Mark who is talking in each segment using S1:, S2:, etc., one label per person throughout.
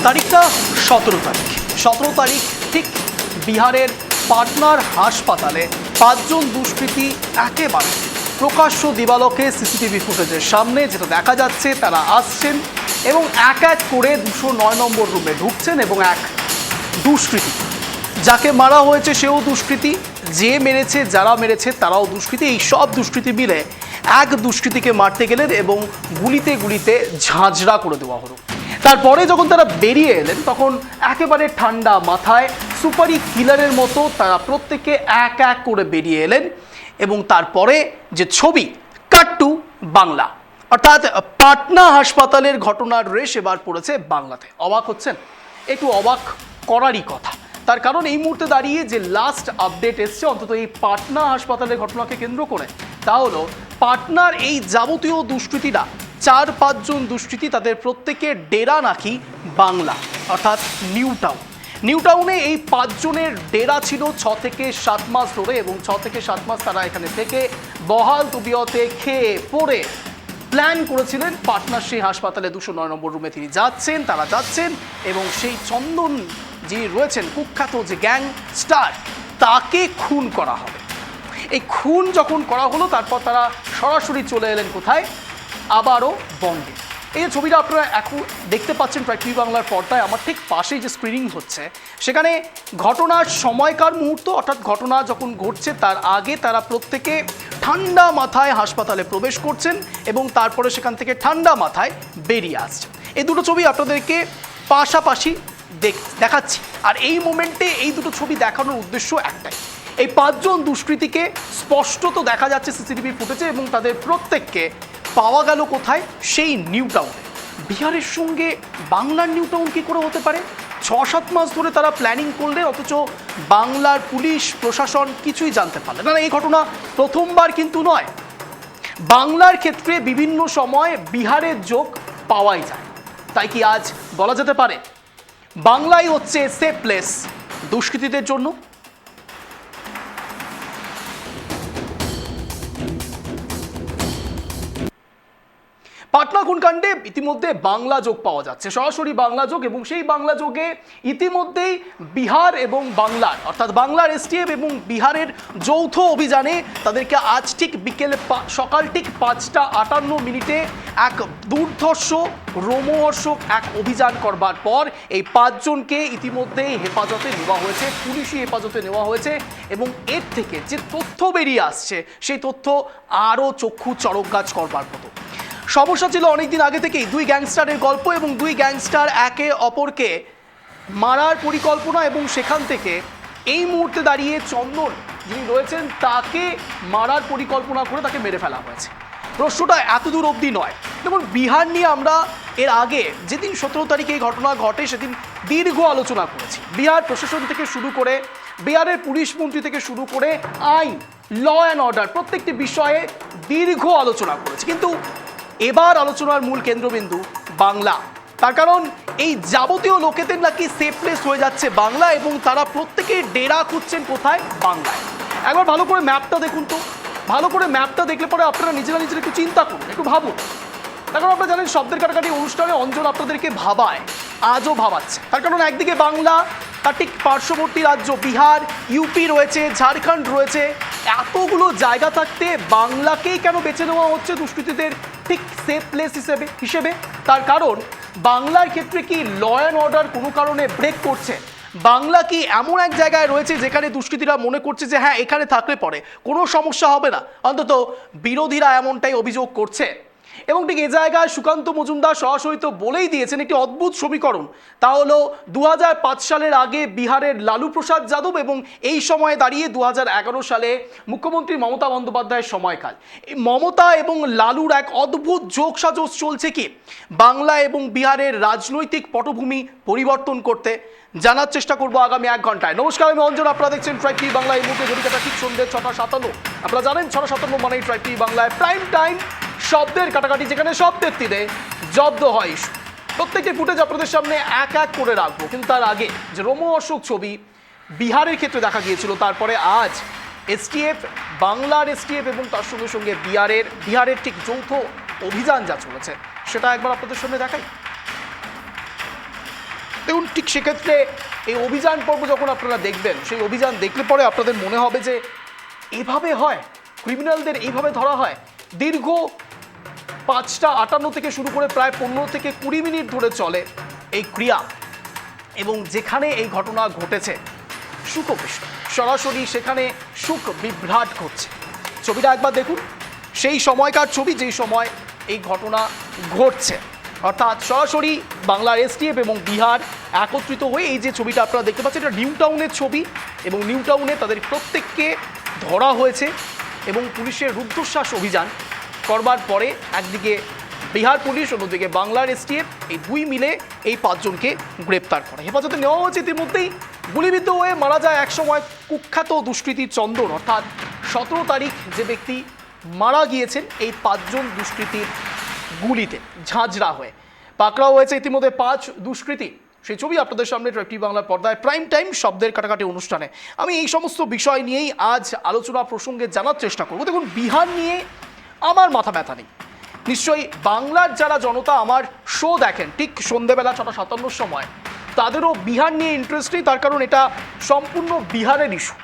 S1: তারিখটা 17 তারিখ ঠিক বিহারের পাটনার হাসপাতালে 5 জন দুষ্কৃতী একেবারে প্রকাশ্য দিবালোকে সিসিটিভি ফুটেজের সামনে যেটা দেখা যাচ্ছে তারা আসছেন এবং এক এক করে 209 নম্বর রুমে ঢুকছেন এবং এক দুষ্কৃতী যাকে মারা হয়েছে সেও দুষ্কৃতী, যে মেরেছে যারা মেরেছে তারাও দুষ্কৃতী। এই সব দুষ্কৃতী মিলে এক দুষ্কৃতীকে মারতে গেলেন এবং গুলিতে গুলিতে ঝাঁঝরা করে দেওয়া হলো। তারপরে যখন তারা বেরিয়ে এলেন তখন একেবারে ঠান্ডা মাথায় সুপারি কিলারের মতো তারা প্রত্যেকে এক এক করে বেরিয়ে এলেন এবং তারপরে যে ছবি কাট টু বাংলা, অর্থাৎ পাটনা হাসপাতালের ঘটনার রেশ এবার পড়েছে বাংলাতে। অবাক হচ্ছেন? একটু অবাক করারই কথা, তার কারণ এই মুহূর্তে দাঁড়িয়ে যে লাস্ট আপডেট এসছে অন্তত এই পাটনা হাসপাতালের ঘটনাকে কেন্দ্র করে, তা হলো পাটনার এই যাবতীয় দুষ্কৃতীরা 4-5 জন দুষ্কৃতী তাদের প্রত্যেকের ডেরা নাকি বাংলা, অর্থাৎ নিউ টাউনে এই 5 জনের ডেরা ছিল 6 থেকে 7 মাস ধরে এবং 6 থেকে 7 মাস তারা এখানে থেকে বহাল তবিয়তে খেয়ে পড়ে প্ল্যান করেছিলেন পাটনার সেই হাসপাতালে 209 নম্বর রুমে তারা যাচ্ছেন এবং সেই চন্দন যিনি রয়েছেন কুখ্যাত যে গ্যাংস্টার তাকে খুন করা হবে। এই খুন যখন করা হলো তারপর তারা সরাসরি চলে এলেন কোথায়? আবারও বঙ্গে। এই যে ছবিটা আপনারা এখন দেখতে পাচ্ছেন ট্রাইব টিভি বাংলার পর্দায়, আমার ঠিক পাশেই যে স্ক্রিনিং হচ্ছে সেখানে ঘটনার সময়কার মুহূর্ত, অর্থাৎ ঘটনা যখন ঘটছে তার আগে তারা প্রত্যেকে ঠান্ডা মাথায় হাসপাতালে প্রবেশ করছেন এবং তারপরে সেখান থেকে ঠান্ডা মাথায় বেরিয়ে আসছেন। এই দুটো ছবি আপনাদেরকে পাশাপাশি দেখাচ্ছি, আর এই মোমেন্টে এই দুটো ছবি দেখানোর উদ্দেশ্য একটাই, এই 5 জন দুষ্কৃতীকে স্পষ্টত দেখা যাচ্ছে সিসিটিভি ফুটেজে এবং তাদের প্রত্যেককে পাওয়া গেল কোথায়? সেই নিউ টাউনে। বিহারের সঙ্গে বাংলার নিউ টাউন কী করে হতে পারে? 6-7 মাস ধরে তারা প্ল্যানিং করলে অথচ বাংলার পুলিশ প্রশাসন কিছুই জানতে পারলেন না। এই ঘটনা প্রথমবার কিন্তু নয়, বাংলার ক্ষেত্রে বিভিন্ন সময় বিহারের যোগ পাওয়াই যায়। তাই কি আজ বলা যেতে পারে বাংলাই হচ্ছে সেফ প্লেস দুষ্কৃতীদের জন্য? পাটনা খুনকাণ্ডে ইতিমধ্যে বাংলা যোগ পাওয়া যাচ্ছে, সরাসরি বাংলা যোগ, এবং সেই বাংলা যোগে ইতিমধ্যেই বিহার এবং বাংলার, অর্থাৎ বাংলার এসটিএফ এবং বিহারের যৌথ অভিযানে তাদেরকে আজ ঠিক সকাল ঠিক 5:58 এক দুর্ধর্ষ রোমহর্ষক এক অভিযান করবার পর এই 5 জনকে ইতিমধ্যেই হেফাজতে নেওয়া হয়েছে, পুলিশি হেফাজতে নেওয়া হয়েছে এবং এর থেকে যে তথ্য বেরিয়ে আসছে সেই তথ্য আরও চক্ষু চড়ক গাছ করবার মতো। সমস্যা ছিল অনেকদিন আগে থেকেই 2 গ্যাংস্টারের গল্প এবং 2 গ্যাংস্টার একে অপরকে মারার পরিকল্পনা এবং সেখান থেকে এই মুহূর্তে দাঁড়িয়ে চন্দন যিনি রয়েছেন তাকে মারার পরিকল্পনা করে তাকে মেরে ফেলা হয়েছে। প্রশ্নটা এত দূর অবধি নয়, যেমন বিহার নিয়ে আমরা এর আগে যেদিন 17 তারিখে এই ঘটনা ঘটে সেদিন দীর্ঘ আলোচনা করেছি। বিহার প্রশাসন থেকে শুরু করে বিহারের পুলিশ মন্ত্রী থেকে শুরু করে আইন, ল অ্যান্ড অর্ডার প্রত্যেকটি বিষয়ে দীর্ঘ আলোচনা করেছি, কিন্তু এবার আলোচনার মূল কেন্দ্রবিন্দু বাংলা। তার কারণ এই যাবতীয় লোকেদের নাকি সেফ প্লেস হয়ে যাচ্ছে বাংলা এবং তারা প্রত্যেকে ডেরা খুঁজছেন কোথায়? বাংলায়। একবার ভালো করে ম্যাপটা দেখুন তো, ভালো করে ম্যাপটা দেখলে পরে আপনারা নিজেরা একটু চিন্তা করুন, একটু ভাবুন। তার কারণ আপনারা জানেন শব্দের কাটাকাটি অনুষ্ঠানে অঞ্চল আপনাদেরকে ভাবায়, আজও ভাবাচ্ছে। তার কারণ একদিকে বাংলা, তার ঠিক পার্শ্ববর্তী রাজ্য বিহার, ইউপি রয়েছে, ঝাড়খণ্ড রয়েছে, এতগুলো জায়গা থাকতে বাংলাকেই কেন বেছে নেওয়া হচ্ছে দুষ্কৃতীদের ঠিক সেফ প্লেস হিসেবে? তার কারণ বাংলার ক্ষেত্রে কি ল অ্যান্ড অর্ডার কোনো কারণে ব্রেক করছে? বাংলা কি এমন এক জায়গায় রয়েছে যেখানে দুষ্কৃতীরা মনে করছে যে হ্যাঁ এখানে থাকলে পরে কোনো সমস্যা হবে না? অন্তত বিরোধীরা এমনটাই অভিযোগ করছে। এবং ঠিক এ জায়গায় সুকান্ত মজুমদার সরাসরি তো বলেই দিয়েছেন একটি অদ্ভুত সমীকরণ, তা হলো 2005 সালের আগে বিহারের লালু প্রসাদ যাদব এবং এই সময়ে দাঁড়িয়ে 2011 সালে মুখ্যমন্ত্রী মমতা বন্দ্যোপাধ্যায়ের সময়কাল। এই মমতা এবং লালুর এক অদ্ভুত যোগসাজশ চলছে কি বাংলা এবং বিহারের রাজনৈতিক পটভূমি পরিবর্তন করতে? জানার চেষ্টা করবো আগামী 1 ঘন্টায়। নমস্কার, আমি অঞ্জন, আপনারা দেখছেন ট্রাইব টিভি বাংলা। এই মুহূর্তে ঘড়িকাটা ঠিক সন্ধ্যে 6:57। আপনারা জানেন 6:57 মানেই ট্রাইব টিভি বাংলায় প্রাইম টাইম, শব্দের কাটাকাটি, যেখানে শব্দের তীরে জব্দ হয়। প্রত্যেকটি ফুটেজ আপনাদের সামনে এক এক করে রাখবো, কিন্তু তার আগে যে রোমহর্ষক ছবি বিহারের ক্ষেত্রে দেখা গিয়েছিল, তারপরে আজ এসটিএফ, বাংলার এসটিএফ এবং তার সঙ্গে সঙ্গে বিহারের ঠিক যৌথ অভিযান যা চলেছে সেটা একবার আপনাদের সামনে দেখাই। দেখুন ঠিক সেক্ষেত্রে এই অভিযান পর্ব যখন আপনারা দেখবেন, সেই অভিযান দেখলে পরে আপনাদের মনে হবে যে এভাবে হয়, ক্রিমিনালদের এইভাবে ধরা হয়। দীর্ঘ 5:58 থেকে শুরু করে প্রায় 15 থেকে 20 মিনিট ধরে চলে এই ক্রিয়া, এবং যেখানে এই ঘটনা ঘটেছে শোকবিষ্ট, সরাসরি সেখানে শোক বিভ্রাট ঘটছে। ছবিটা একবার দেখুন, সেই সময়কার ছবি যেই সময় এই ঘটনা ঘটছে, অর্থাৎ সরাসরি বাংলার এসটিএফ এবং বিহার একত্রিত হয়ে এই যে ছবিটা আপনারা দেখতে পাচ্ছেন, এটা নিউ টাউনের ছবি, এবং নিউ টাউনে তাদের প্রত্যেককে ধরা হয়েছে এবং পুলিশের রুদ্ধশ্বাস অভিযান করবার পরে একদিকে বিহার পুলিশ, অন্যদিকে বাংলার এসটিএফ, এই দুই মিলে এই 5 জনকে গ্রেপ্তার করে। হেফাজতে নেওয়া হয়েছে। ইতিমধ্যেই গুলিবিদ্ধ হয়ে মারা যায় একসময় কুখ্যাত দুষ্কৃতী চন্দন, অর্থাৎ 17 তারিখ যে ব্যক্তি মারা গিয়েছেন এই 5 জন দুষ্কৃতীর গুলিতে ঝাঁঝরা হয়ে। পাকড়াও হয়েছে ইতিমধ্যে 5 দুষ্কৃতী। সেই ছবি আপনাদের সামনে ট্রাইব টিভি বাংলার পর্দায় প্রাইম টাইম শব্দের কাটাকাটি অনুষ্ঠানে আমি এই সমস্ত বিষয় নিয়েই আজ আলোচনা প্রসঙ্গে জানার চেষ্টা করব। দেখুন, বিহার নিয়ে আমার মাথা ব্যথা নেই। নিশ্চয়ই বাংলার যারা জনতা আমার শো দেখেন ঠিক সন্ধ্যেবেলা 6:57 সময়, তাদেরও বিহার নিয়ে ইন্টারেস্ট নেই, তার কারণ এটা সম্পূর্ণ বিহারের ইস্যু।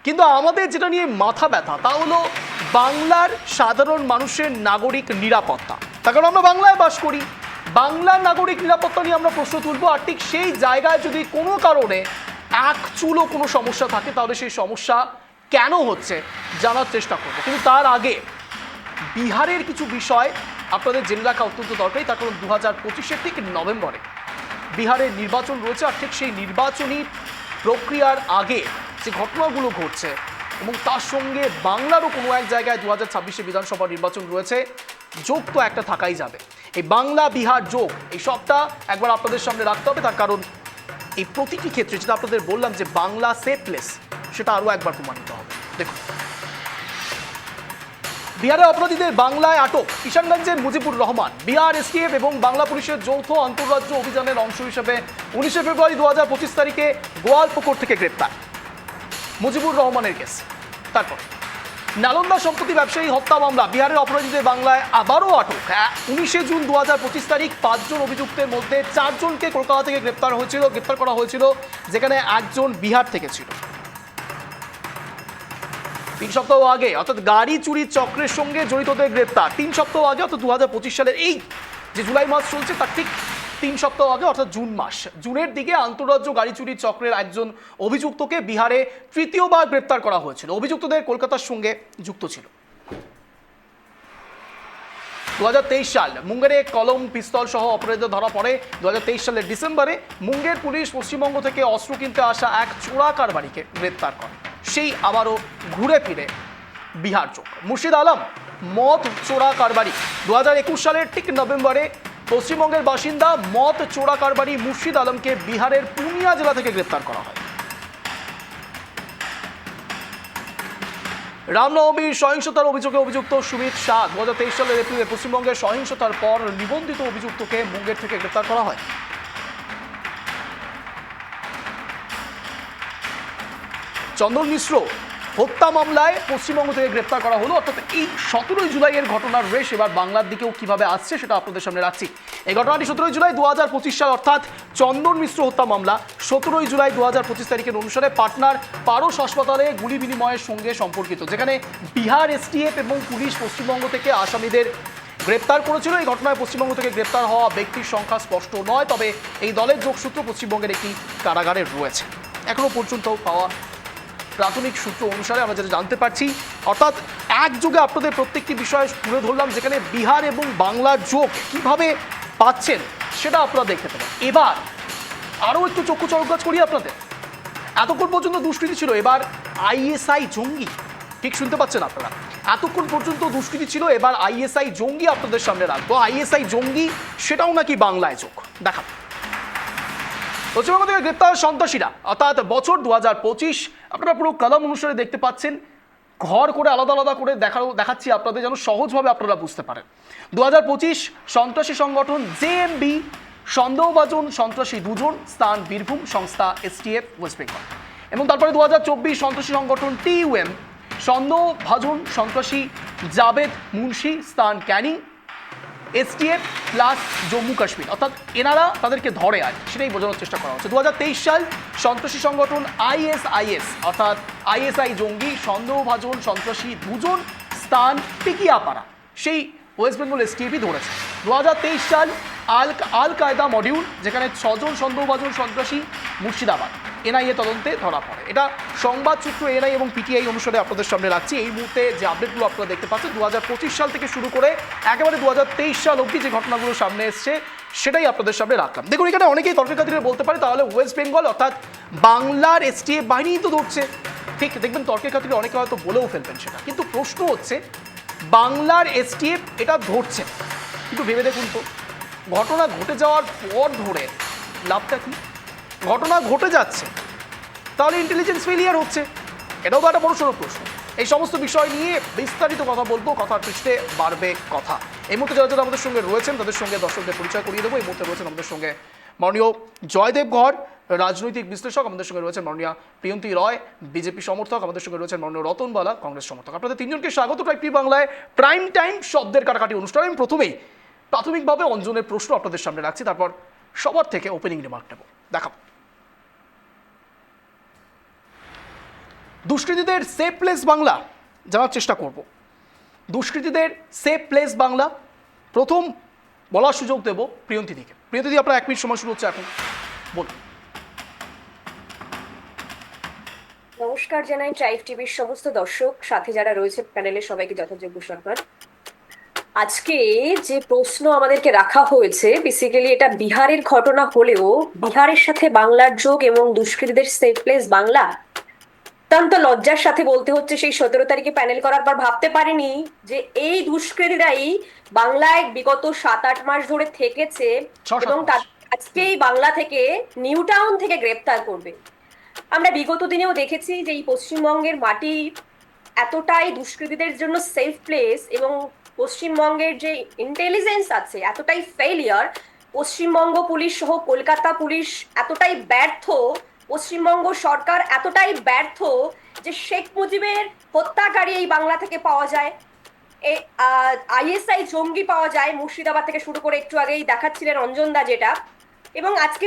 S1: কিন্তু আমাদের যেটা নিয়ে মাথা ব্যথা তা হলো বাংলার সাধারণ মানুষের নাগরিক নিরাপত্তা। তার কারণ আমরা বাংলায় বাস করি, বাংলার নাগরিক নিরাপত্তা নিয়ে আমরা প্রশ্ন তুলবো। আর ঠিক সেই জায়গায় যদি কোনো কারণে এক চুলও কোনো সমস্যা থাকে, তাহলে সেই সমস্যা কেন হচ্ছে জানার চেষ্টা করবো। কিন্তু তার আগে বিহারের কিছু বিষয় আপনাদের জেনে রাখা অত্যন্ত দরকারি। তার কারণ 2025-এর ঠিক নভেম্বরে বিহারের নির্বাচন রয়েছে, আর ঠিক সেই নির্বাচনী প্রক্রিয়ার আগে যে ঘটনাগুলো ঘটছে, এবং তার সঙ্গে বাংলারও কোনো এক জায়গায় 2026-এ বিধানসভা নির্বাচন রয়েছে, যোগ তো একটা থাকাই যাবে। এই বাংলা বিহার যোগ, এই সবটা একবার আপনাদের সামনে রাখতে হবে। তার কারণ এই প্রতিটি ক্ষেত্রে যেটা আপনাদের বললাম যে বাংলা সেফ প্লেস, সেটা আরও একবার প্রমাণিত হবে। দেখুন, বিহারের অপরাধীদের বাংলায় আটক। কিষানগঞ্জের মুজিবুর রহমান বিহার এসটিএফ এবং বাংলা পুলিশের যৌথ আন্তঃরাজ্য অভিযানের অংশ হিসেবে 19 ফেব্রুয়ারি 2025 তারিখে গোয়ালপুকুর থেকে গ্রেপ্তার মুজিবুর রহমানের কেস। তারপর নালন্দা সম্পত্তি ব্যবসায়ী হত্যা মামলা, বিহারের অপরাধীদের বাংলায় আবারও আটক। 19 জুন 2025 তারিখ 5 জন অভিযুক্তের মধ্যে 4 জনকে কলকাতা থেকে গ্রেপ্তার করা হয়েছিল, যেখানে 1 জন বিহার থেকে ছিল। 3 সপ্তাহ আগে, অর্থাৎ গাড়ি চুরির চক্রের সঙ্গে জড়িতদের গ্রেপ্তার 3 সপ্তাহ আগে, অর্থাৎ 2025 সালের এই যে জুলাই মাস চলছে তার ঠিক 3 সপ্তাহ আগে, অর্থাৎ জুন মাস, জুনের দিকে আন্তঃরাজ্য গাড়ি চুরির চক্রের একজন অভিযুক্তকে বিহারে তৃতীয়বার গ্রেপ্তার করা হয়েছিল। অভিযুক্তদের কলকাতার সঙ্গে যুক্ত ছিল। 2023 সাল মুঙ্গেরে কলম, পিস্তল সহ অপরাধীদের ধরা পড়ে। 2023 সালের ডিসেম্বরে মুঙ্গের পুলিশ পশ্চিমবঙ্গ থেকে অস্ত্র কিনতে আসা এক চোরা কারবারিকে গ্রেপ্তার করে। সেই আবারও ঘুরে ফিরে বিহার চোখ। মুর্শিদ আলম মদ চোরা কারবারি, 2021 সালের ঠিক নভেম্বরে পশ্চিমবঙ্গের বাসিন্দা মদ চোরা কারবারি মুর্শিদ আলমকে বিহারের পূর্ণিয়া জেলা থেকে গ্রেপ্তার করা হয়। রামনবমীর সহিংসতার অভিযোগে অভিযুক্ত সুমিত শাহ 2023 সালের এপ্রিলে পশ্চিমবঙ্গের সহিংসতার পর নিবন্ধিত অভিযুক্তকে মুঙ্গের থেকে গ্রেপ্তার করা হয়। চন্দন মিশ্র হত্যা মামলায় পশ্চিমবঙ্গ থেকে গ্রেপ্তার করা হলো। অর্থাৎ এই 17 জুলাইয়ের ঘটনার রেশ এবার বাংলার দিকেও কিভাবে আসছে সেটা আপনাদের সামনে রাখছি। এই ঘটনাটি 17 জুলাই 2025 সাল, অর্থাৎ চন্দন মিশ্র হত্যা মামলা 17 জুলাই 2025 তারিখের অনুসারে পাটনার পারস হাসপাতালে গুলি বিনিময়ের সঙ্গে সম্পর্কিত, যেখানে বিহার এসটিএফ এবং পুলিশ পশ্চিমবঙ্গ থেকে আসামিদের গ্রেপ্তার করেছিল। এই ঘটনায় পশ্চিমবঙ্গ থেকে গ্রেপ্তার হওয়া ব্যক্তির সংখ্যা স্পষ্ট নয়, তবে এই দলের যোগসূত্র পশ্চিমবঙ্গের একটি কারাগারে রয়েছে। এখনো পর্যন্ত পাওয়া প্রাথমিক সূত্র অনুসারে আমরা যেটা জানতে পারছি, অর্থাৎ একযোগে আপনাদের প্রত্যেকটি বিষয় তুলে ধরলাম, যেখানে বিহার এবং বাংলার যোগ কিভাবে পাচ্ছেন সেটা আপনারা দেখতে পাবেন। এবার আরও একটু চক্ষু চরকাজ করি আপনাদের। এতক্ষণ পর্যন্ত দুষ্কৃতি ছিল, এবার আইএসআই জঙ্গি। ঠিক শুনতে পাচ্ছেন আপনারা, এতক্ষণ পর্যন্ত দুষ্কৃতি ছিল, এবার আইএসআই জঙ্গি আপনাদের সামনে রাখবো। আইএসআই জঙ্গি সেটাও নাকি বাংলায় যোগ। দেখাবো পশ্চিমবঙ্গ থেকে গ্রেপ্তার সন্ত্রাসীরা, অর্থাৎ বছর 2025। আপনারা পুরো কলম অনুসারে দেখতে পাচ্ছেন, ঘর করে আলাদা আলাদা করে দেখাচ্ছি আপনাদের যেন সহজভাবে আপনারা বুঝতে পারেন। 2025 সন্ত্রাসী সংগঠন জেএমবি, সন্দেহভাজন সন্ত্রাসী 2 জন, স্থান বীরভূম, সংস্থা এসটিএফ ওয়েস্ট বেঙ্গল। এবং তারপরে 2024 সন্ত্রাসী সংগঠন টিইউএম, সন্দেহভাজন সন্ত্রাসী জাবেদ মুন্সি, স্থান ক্যানিং, এসটিএফ প্লাস জম্মু কাশ্মীর, অর্থাৎ এনারা তাদেরকে ধরে আর সেটাই বোঝানোর চেষ্টা করা হচ্ছে। 2023 সাল সন্ত্রাসী সংগঠন আইএসআইএস অর্থাৎ আইএসআই জঙ্গি সন্দেহভাজন সন্ত্রাসী দুজন স্থান টিকিয়াপাড়া সেই ওয়েস্ট বেঙ্গল এসটিএফই ধরেছে। 2023 সাল আল কায়দা মডিউল, যেখানে 6 জন সন্দেহভাজন সন্ত্রাসী মুর্শিদাবাদ এনআইএ তদন্তে ধরা পড়ে। এটা সংবাদ সূত্র এনআই এবং পিটিআই অনুসারে আপনাদের সামনে রাখছি। এই মুহূর্তে যে আপডেটগুলো আপনারা দেখতে পাচ্ছেন 2025 সাল থেকে শুরু করে একেবারে 2023 সাল অবধি যে ঘটনাগুলো সামনে এসছে সেটাই আপনাদের সামনে রাখলাম। দেখুন, এখানে অনেকেই তর্কের বলতে পারে তাহলে ওয়েস্ট বেঙ্গল অর্থাৎ বাংলার এসটিএফ বাহিনীই তো ধরছে। ঠিক দেখবেন, তর্কের খাতিরে অনেকে হয়তো বলেও ফেলবেন সেটা, কিন্তু প্রশ্ন হচ্ছে বাংলার এসটিএফ এটা ধরছে, কিন্তু ভেবে দেখুন তো ঘটনা ঘটে যাওয়ার পর ধরে লাভটা কি? ঘটনা ঘটে যাচ্ছে তাহলে ইন্টেলিজেন্স ফেলিয়ার হচ্ছে, এটাও তো একটা বড়সড় প্রশ্ন। এই সমস্ত বিষয় নিয়ে বিস্তারিত কথা বলবো, কথার পৃষ্ঠে বাড়বে কথা। এই মুহূর্তে যারা যারা আমাদের সঙ্গে রয়েছেন তাদের সঙ্গে দর্শকদের পরিচয় করিয়ে দেবো। এই মুহূর্তে রয়েছেন আমাদের সঙ্গে মাননীয় জয়দেব ঘর, রাজনৈতিক বিশ্লেষক, আমাদের সঙ্গে রয়েছেন মাননীয় প্রিয়ন্তী রয়, বিজেপি সমর্থক, আমাদের সঙ্গে রয়েছেন মাননীয় রতন বালা, কংগ্রেস সমর্থক। আপনাদের তিনজনকে স্বাগত ক্রাইপি বাংলায় প্রাইম টাইম শব্দের কাটাকাটি অনুষ্ঠান। আমি প্রথমেই প্রাথমিকভাবে অঞ্জনের প্রশ্ন আপনাদের সামনে রাখছি, তারপর সবার থেকে ওপেনিং রিমার্ক নেব। দেখাবো দুষ্কৃতীদের সেফ প্লেস বাংলা জানার চেষ্টা করব। দুষ্কৃতীদের সেফ প্লেস বাংলা প্রথম বলার সুযোগ দেব প্রিয়ন্তী দিকে। প্রিয়ন্তী দি, আপনার 1 মিনিট সময় শুরু হচ্ছে এখন, বলুন।
S2: নমস্কার জানাই ট্রাইব টিভির সমস্ত দর্শক, সাথে যারা রয়েছে প্যানেলে সবাইকে যথাযোগ্য সম্মান। আজকে যে প্রশ্ন আমাদেরকে রাখা হয়েছে, বেসিক্যালি এটা বিহারের ঘটনা হলেও বিহারের সাথে বাংলার যোগ এবং দুষ্কৃতীদের সেফ প্লেস বাংলা। অত্যন্ত লজ্জার সাথে বলতে হচ্ছে, সেই 17 তারিখে প্যানেল করার পর ভাবতে পারিনি যে এই দুষ্কৃতীরাই বাংলায় বিগত 7-8 মাস ধরে থেকেছে এবং আজকেই বাংলা থেকে নিউ টাউন থেকে গ্রেপ্তার করবে। আমরা বিগত দিনেও দেখেছি যে এই পশ্চিমবঙ্গের মাটি এতটাই দুষ্কৃতীদের জন্য সেফ প্লেস এবং পশ্চিমবঙ্গের যে ইন্টেলিজেন্স আছে এতটাই ফেলিয়ার, পশ্চিমবঙ্গ পুলিশ সহ কলকাতা পুলিশ এতটাই ব্যর্থ, পশ্চিমবঙ্গ সরকার এতটাই ব্যর্থ যে শেখ মুজিবের হত্যাকারী এই বাংলা থেকে পাওয়া যায়, আইএসআই জঙ্গি পাওয়া যায় মুর্শিদাবাদ থেকে শুরু করে, একটু আগেই দেখাচ্ছিলেন অঞ্জনদা যেটা, এবং আজকে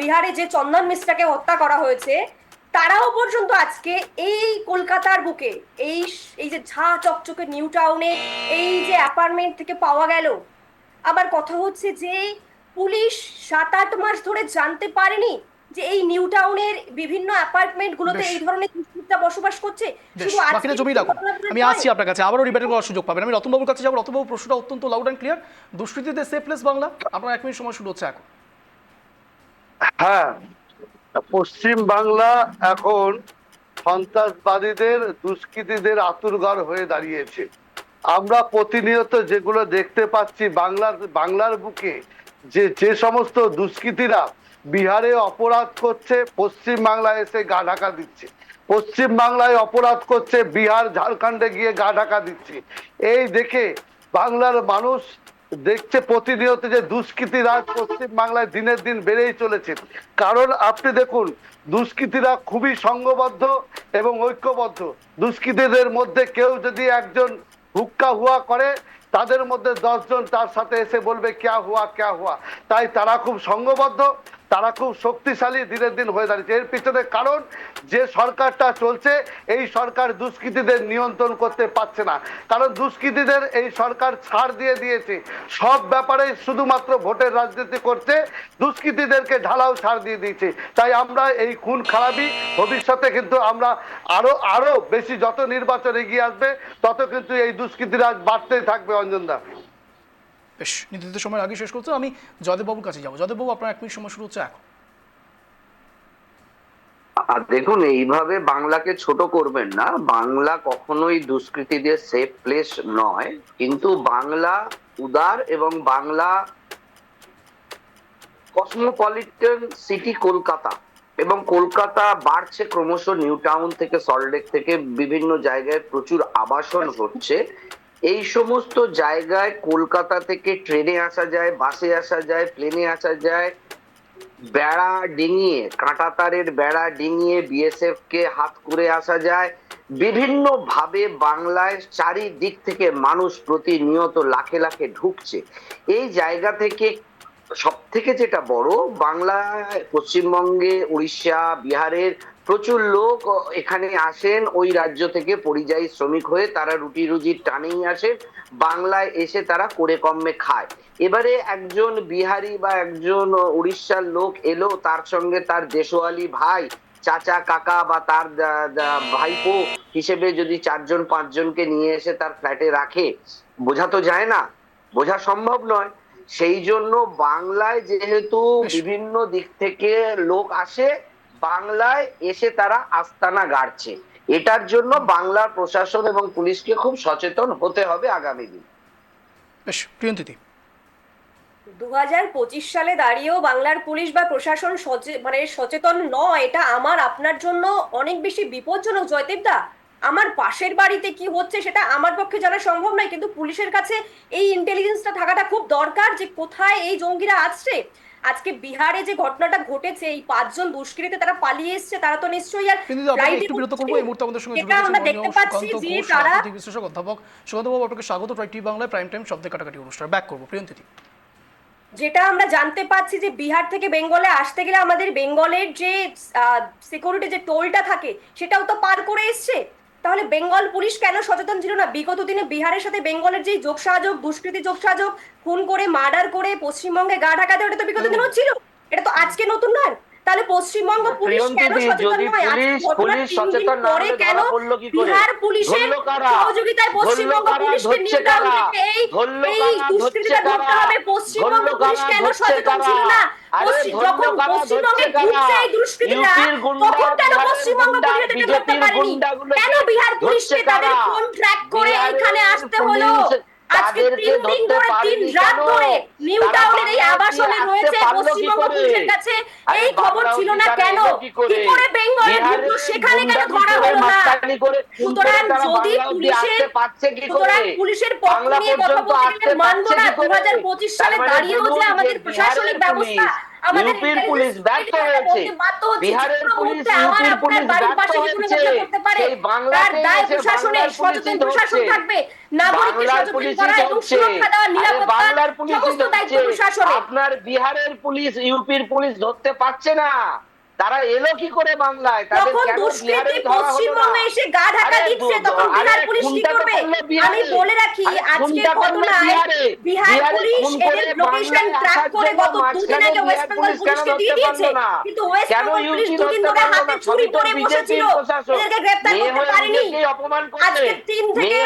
S2: বিহারে যে চন্দন মিশ্রাকে হত্যা করা হয়েছে তারাও পর্যন্ত আজকে এই কলকাতার বুকে এই যে ঝা চকচকে নিউ টাউনে এই যে অ্যাপার্টমেন্ট থেকে পাওয়া গেল। আবার কথা হচ্ছে যে পুলিশ 7-8 মাস ধরে জানতে পারেনি যে এই নিউ টাউনের বিভিন্ন অ্যাপার্টমেন্ট গুলোতে এই ধরনের দুষ্কৃতীরা বসবাস করছে। শুধু
S1: বাকিটা জমি রাখুন, আমি আসছি আপনার কাছে, আবারও রিপেয়ার করার সুযোগ পাবেন। আমি রতনবাবুর কাছে যাবো। রতনবাবু, প্রশ্নটা অত্যন্ত লাউড অ্যান্ড ক্লিয়ার। দুষ্কৃতীদের সেফ প্লেস বাংলা, আপনার 1 মিনিট সময় শুরু হচ্ছে এখন।
S3: হ্যাঁ, পশ্চিম বাংলা এখন সন্ত্রাসবাদীদের দুষ্কৃতীদের আতুরঘর হয়ে দাঁড়িয়েছে। আমরা প্রতিনিয়ত যেগুলো দেখতে পাচ্ছি বাংলার বুকে যে সমস্ত দুষ্কৃতীরা বিহারে অপরাধ করছে, পশ্চিম বাংলায় এসে গা ঢাকা দিচ্ছে, পশ্চিম বাংলায় অপরাধ করছে, বিহার ঝাড়খণ্ডে গিয়ে গা ঢাকা দিচ্ছে। এই দেখে বাংলার মানুষ দেখছে প্রতিনিয়ত যে দুষ্কৃতীরা পশ্চিম বাংলায় দিনের দিন বেড়েই চলেছে। কারণ আপনি দেখুন, দুষ্কৃতীরা খুবই সংঘবদ্ধ এবং ঐক্যবদ্ধ। দুষ্কৃতীদের মধ্যে কেউ যদি একজন হুক্কা হুয়া করে, তাদের মধ্যে 10 জন তার সাথে এসে বলবে ক্যা হুয়া ক্যা হুয়া। তাই তারা খুব সংঘবদ্ধ, তারা খুব শক্তিশালী দিনের দিন হয়ে দাঁড়িয়েছে। এর পিছনে কারণ, যে সরকারটা চলছে এই সরকার দুষ্কৃতীদের নিয়ন্ত্রণ করতে পারছে না। কারণ দুষ্কৃতীদের এই সরকার ছাড় দিয়ে দিয়েছে, সব ব্যাপারে শুধুমাত্র ভোটের রাজনীতি করছে, দুষ্কৃতীদেরকে ঢালাও ছাড় দিয়ে দিয়েছে। তাই আমরা এই খুন খারাপি ভবিষ্যতে কিন্তু আমরা আরো বেশি, যত নির্বাচন এগিয়ে আসবে তত কিন্তু এই দুষ্কৃতীরা বাড়তেই থাকবে। অঞ্জনদা,
S1: বেশ, নির্ধারিত সময়ের আগে শেষ করতে আমি জয়দেববাবুর কাছে যাবো। জয়দেববাবু, আপনার 1 মিনিট সময় শুরু হচ্ছে এখন।
S4: দেখুন, এইভাবে বাংলাকে ছোট করবেন না। বাংলা কখনোই দুষ্কৃতীদের সেফ প্লেস নয়, কিন্তু বাংলা উদার এবং বাংলা কসমোপলিটন সিটি কলকাতা, এবং কলকাতা বাড়ছে ক্রমশ। নিউ টাউন থেকে, সল্টলেক থেকে বিভিন্ন জায়গায় প্রচুর আবাসন হচ্ছে। এই সমস্ত জায়গায় কলকাতা থেকে ট্রেনে আসা যায়, বাসে আসা যায়, প্লেনে আসা যায়, বেড়া ডিঙিয়ে, কাঁটা তারের বেড়া ডিঙিয়ে বিএসএফ কে হাত করে আসা যায়, বিভিন্ন ভাবে বাংলায় চারিদিক থেকে মানুষ প্রতিনিয়ত লাখে লাখে ঢুকছে। এই জায়গা থেকে সব থেকে যেটা বড়, বাংলায় পশ্চিমবঙ্গে, উড়িষ্যা, বিহারের প্রচুর লোক এখানে আসেন ওই রাজ্য থেকে পরিযায়ী শ্রমিক হয়ে। তারা রুটি রুজির টানেই আসেন, বাংলায় এসে তারা করে কমে খায়। এবারে একজন বিহারি বা একজন উড়িষ্যার লোক এলো, তার সঙ্গে তার দেশওয়ালি ভাই, চাচা, কাকা বা তার ভাইপো হিসেবে যদি 4-5 জনকে নিয়ে এসে তার ফ্ল্যাটে রাখে, বোঝা তো যায় না, বোঝা সম্ভব নয়। সেই জন্য বাংলায় যেহেতু বিভিন্ন দিক থেকে লোক আসে, বাংলায় এসে তারা আস্তানা গাড়ছে। এটার জন্য বাংলার প্রশাসন এবং পুলিশকে খুব সচেতন হতে হবে আগামী দিন।
S1: বেশ, প্রিয়ন্তীদি।
S2: 2025 সালে দাঁড়িয়েও বাংলার পুলিশ বা প্রশাসন মানে সচেতন নয়, এটা আমার আপনার জন্য অনেক বেশি বিপজ্জনক জয়দেব দা। আমার পাশের বাড়িতে কি হচ্ছে সেটা আমার পক্ষে জানা সম্ভব নয়, কিন্তু পুলিশের কাছে এই ইন্টেলিজেন্সটা থাকাটা খুব দরকার যে কোথায় এই জঙ্গিরা আসছে। আজকে বিহারে যে ঘটনাটা ঘটেছে, এই 5 জন দুষ্কৃতী তারা পালিয়ে এসছে, তারা তো নিশ্চয়ই আর
S1: কিন্তু আপনাকে
S2: ফ্লাইটে
S1: একটু বিরত করবো। এই মুহূর্তে আমাদের সঙ্গে যুক্ত
S2: এটা আমরা
S1: হয়েছেন
S2: দেখতে
S1: মাননীয়
S2: পাচ্ছি
S1: সুকান্ত
S2: যে
S1: ঘোষ,
S2: তারা
S1: রাজনৈতিক বিশ্লেষক অধ্যাপক। সুকান্ত বাবু, আপনাকে স্বাগত ট্রাই টিভি বাংলায় প্রাইম টাইম শব্দে কাটাকাটি অনুষ্ঠান। ব্যাক করবো প্রিয়ন্তীদি।
S2: যেটা আমরা জানতে পাচ্ছি যে বিহার থেকে বেঙ্গলে আসতে গেলে আমাদের বেঙ্গলের যে সিকিউরিটি যে টোলটা থাকে সেটাও তো পার করে এসছে। তাহলে বেঙ্গল পুলিশ কেন সচেতন ছিল না? বিগত দিনে বিহারের সাথে বেঙ্গলের যে যোগসাযোগ, দুষ্কৃতি যোগসাযোগ, খুন করে মার্ডার করে পশ্চিমবঙ্গে গা ঢাকা দেওয়া, এটা তো বিগত দিন হচ্ছিল, এটা তো আজকে নতুন নয়। তাহলে পশ্চিমবঙ্গ পুলিশ কেন সচেতন নয়? আজকে ঘটনার 3 দিন পরে কেন বিহার পুলিশের সহযোগিতায় পশ্চিমবঙ্গ পুলিশকে নিউ টাউন থেকে এই দুষ্কৃতীরা ধরতে হবে? পশ্চিমবঙ্গ পুলিশ কেন সচেতন ছিল না? যখন পশ্চিমবঙ্গে ঘুরছে এই দুষ্কৃতীরা, তখন কেন পশ্চিমবঙ্গ পুলিশ এটা ধরতে পারেনি? কেন বিহার পুলিশকে তাদের ফোন ট্র্যাক করে এখানে আসতে হলো? আজকে 3 দিন ধরে 3 রাত ধরে নিউ টাউনের এই আবাসনে রয়েছে পশ্চিমবঙ্গ পুলিশের কাছে এই খবর ছিল না কেন? কি করে বেঙ্গলে ঢুকলো সেখানে কেন ধরা হলো না? সুতরাং যদি পুলিশের পক্ষ নিয়ে কথা বলতে গেলে মানব না। 2025 সালে দাঁড়িয়েও যে আমাদের প্রশাসনিক ব্যবস্থা, আমাদের
S4: পুলিশ ব্যর্থ হয়েছে, বিহারের পুলিশ, ইউপির পুলিশ ব্যর্থ হয়েছে। সেই বাংলার দায় প্রশাসনের, সচেতন প্রশাসন থাকবে, নাগরিককে সচেতন করা এবং সুরক্ষা দেওয়া, নিরাপত্তা, সমস্ত দায়িত্ব প্রশাসনের। আপনার বিহারের পুলিশ, ইউপির পুলিশ ধরতে পারছে না, তারা এলো কি করে বাংলায়? তাদের কেন বিহারে ধরা হলো না?
S2: এসে গা ঢাকা দিচ্ছে, তখন বিহার পুলিশ কি করবে? আমি বলে রাখি, আজকের ঘটনায় বিহার পুলিশ এদের লোকেশন ট্র্যাক করে গত 2 দিন আগে ওয়েস্ট বেঙ্গল পুলিশকে দিয়ে দিয়েছে, কিন্তু ওয়েস্ট বেঙ্গল পুলিশ 2 দিন ধরে হাতে ছুরি পরে বসেছিল, এদেরকে গ্রেফতার করতে পারেনি। আজকে 3 থেকে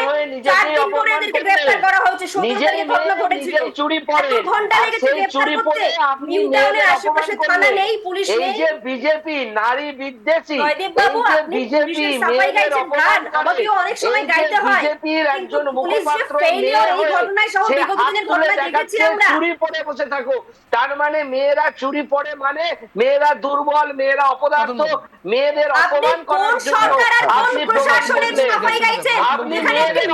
S2: 4 দিন ধরে এদেরকে গ্রেফতার করা হয়েছে। 17 তারিখে ঘটনা ঘটেছিল, চুরি পরে 1 ঘন্টা লেগেছে গ্রেফতার করতে। নিউ টাউনের আশেপাশে থানা নেই, পুলিশ নেই।
S4: বিজেপি নারী বিদ্বেষী,
S2: বিজেপি মেয়েদের অপমান করে,
S4: অনেক সময় গাইতে হয়, বিজেপির একজন মুখপাত্র চুরি পরে বসে থাকো, তার মানে মেয়েরা চুরি পরে মানে মেয়েরা দুর্বল, মেয়েরা অপদার্থ, মেয়েদের অপমান করার জন্য আপনি প্রশাসনের সাফাই গাইছেন। আপনি মেয়েদের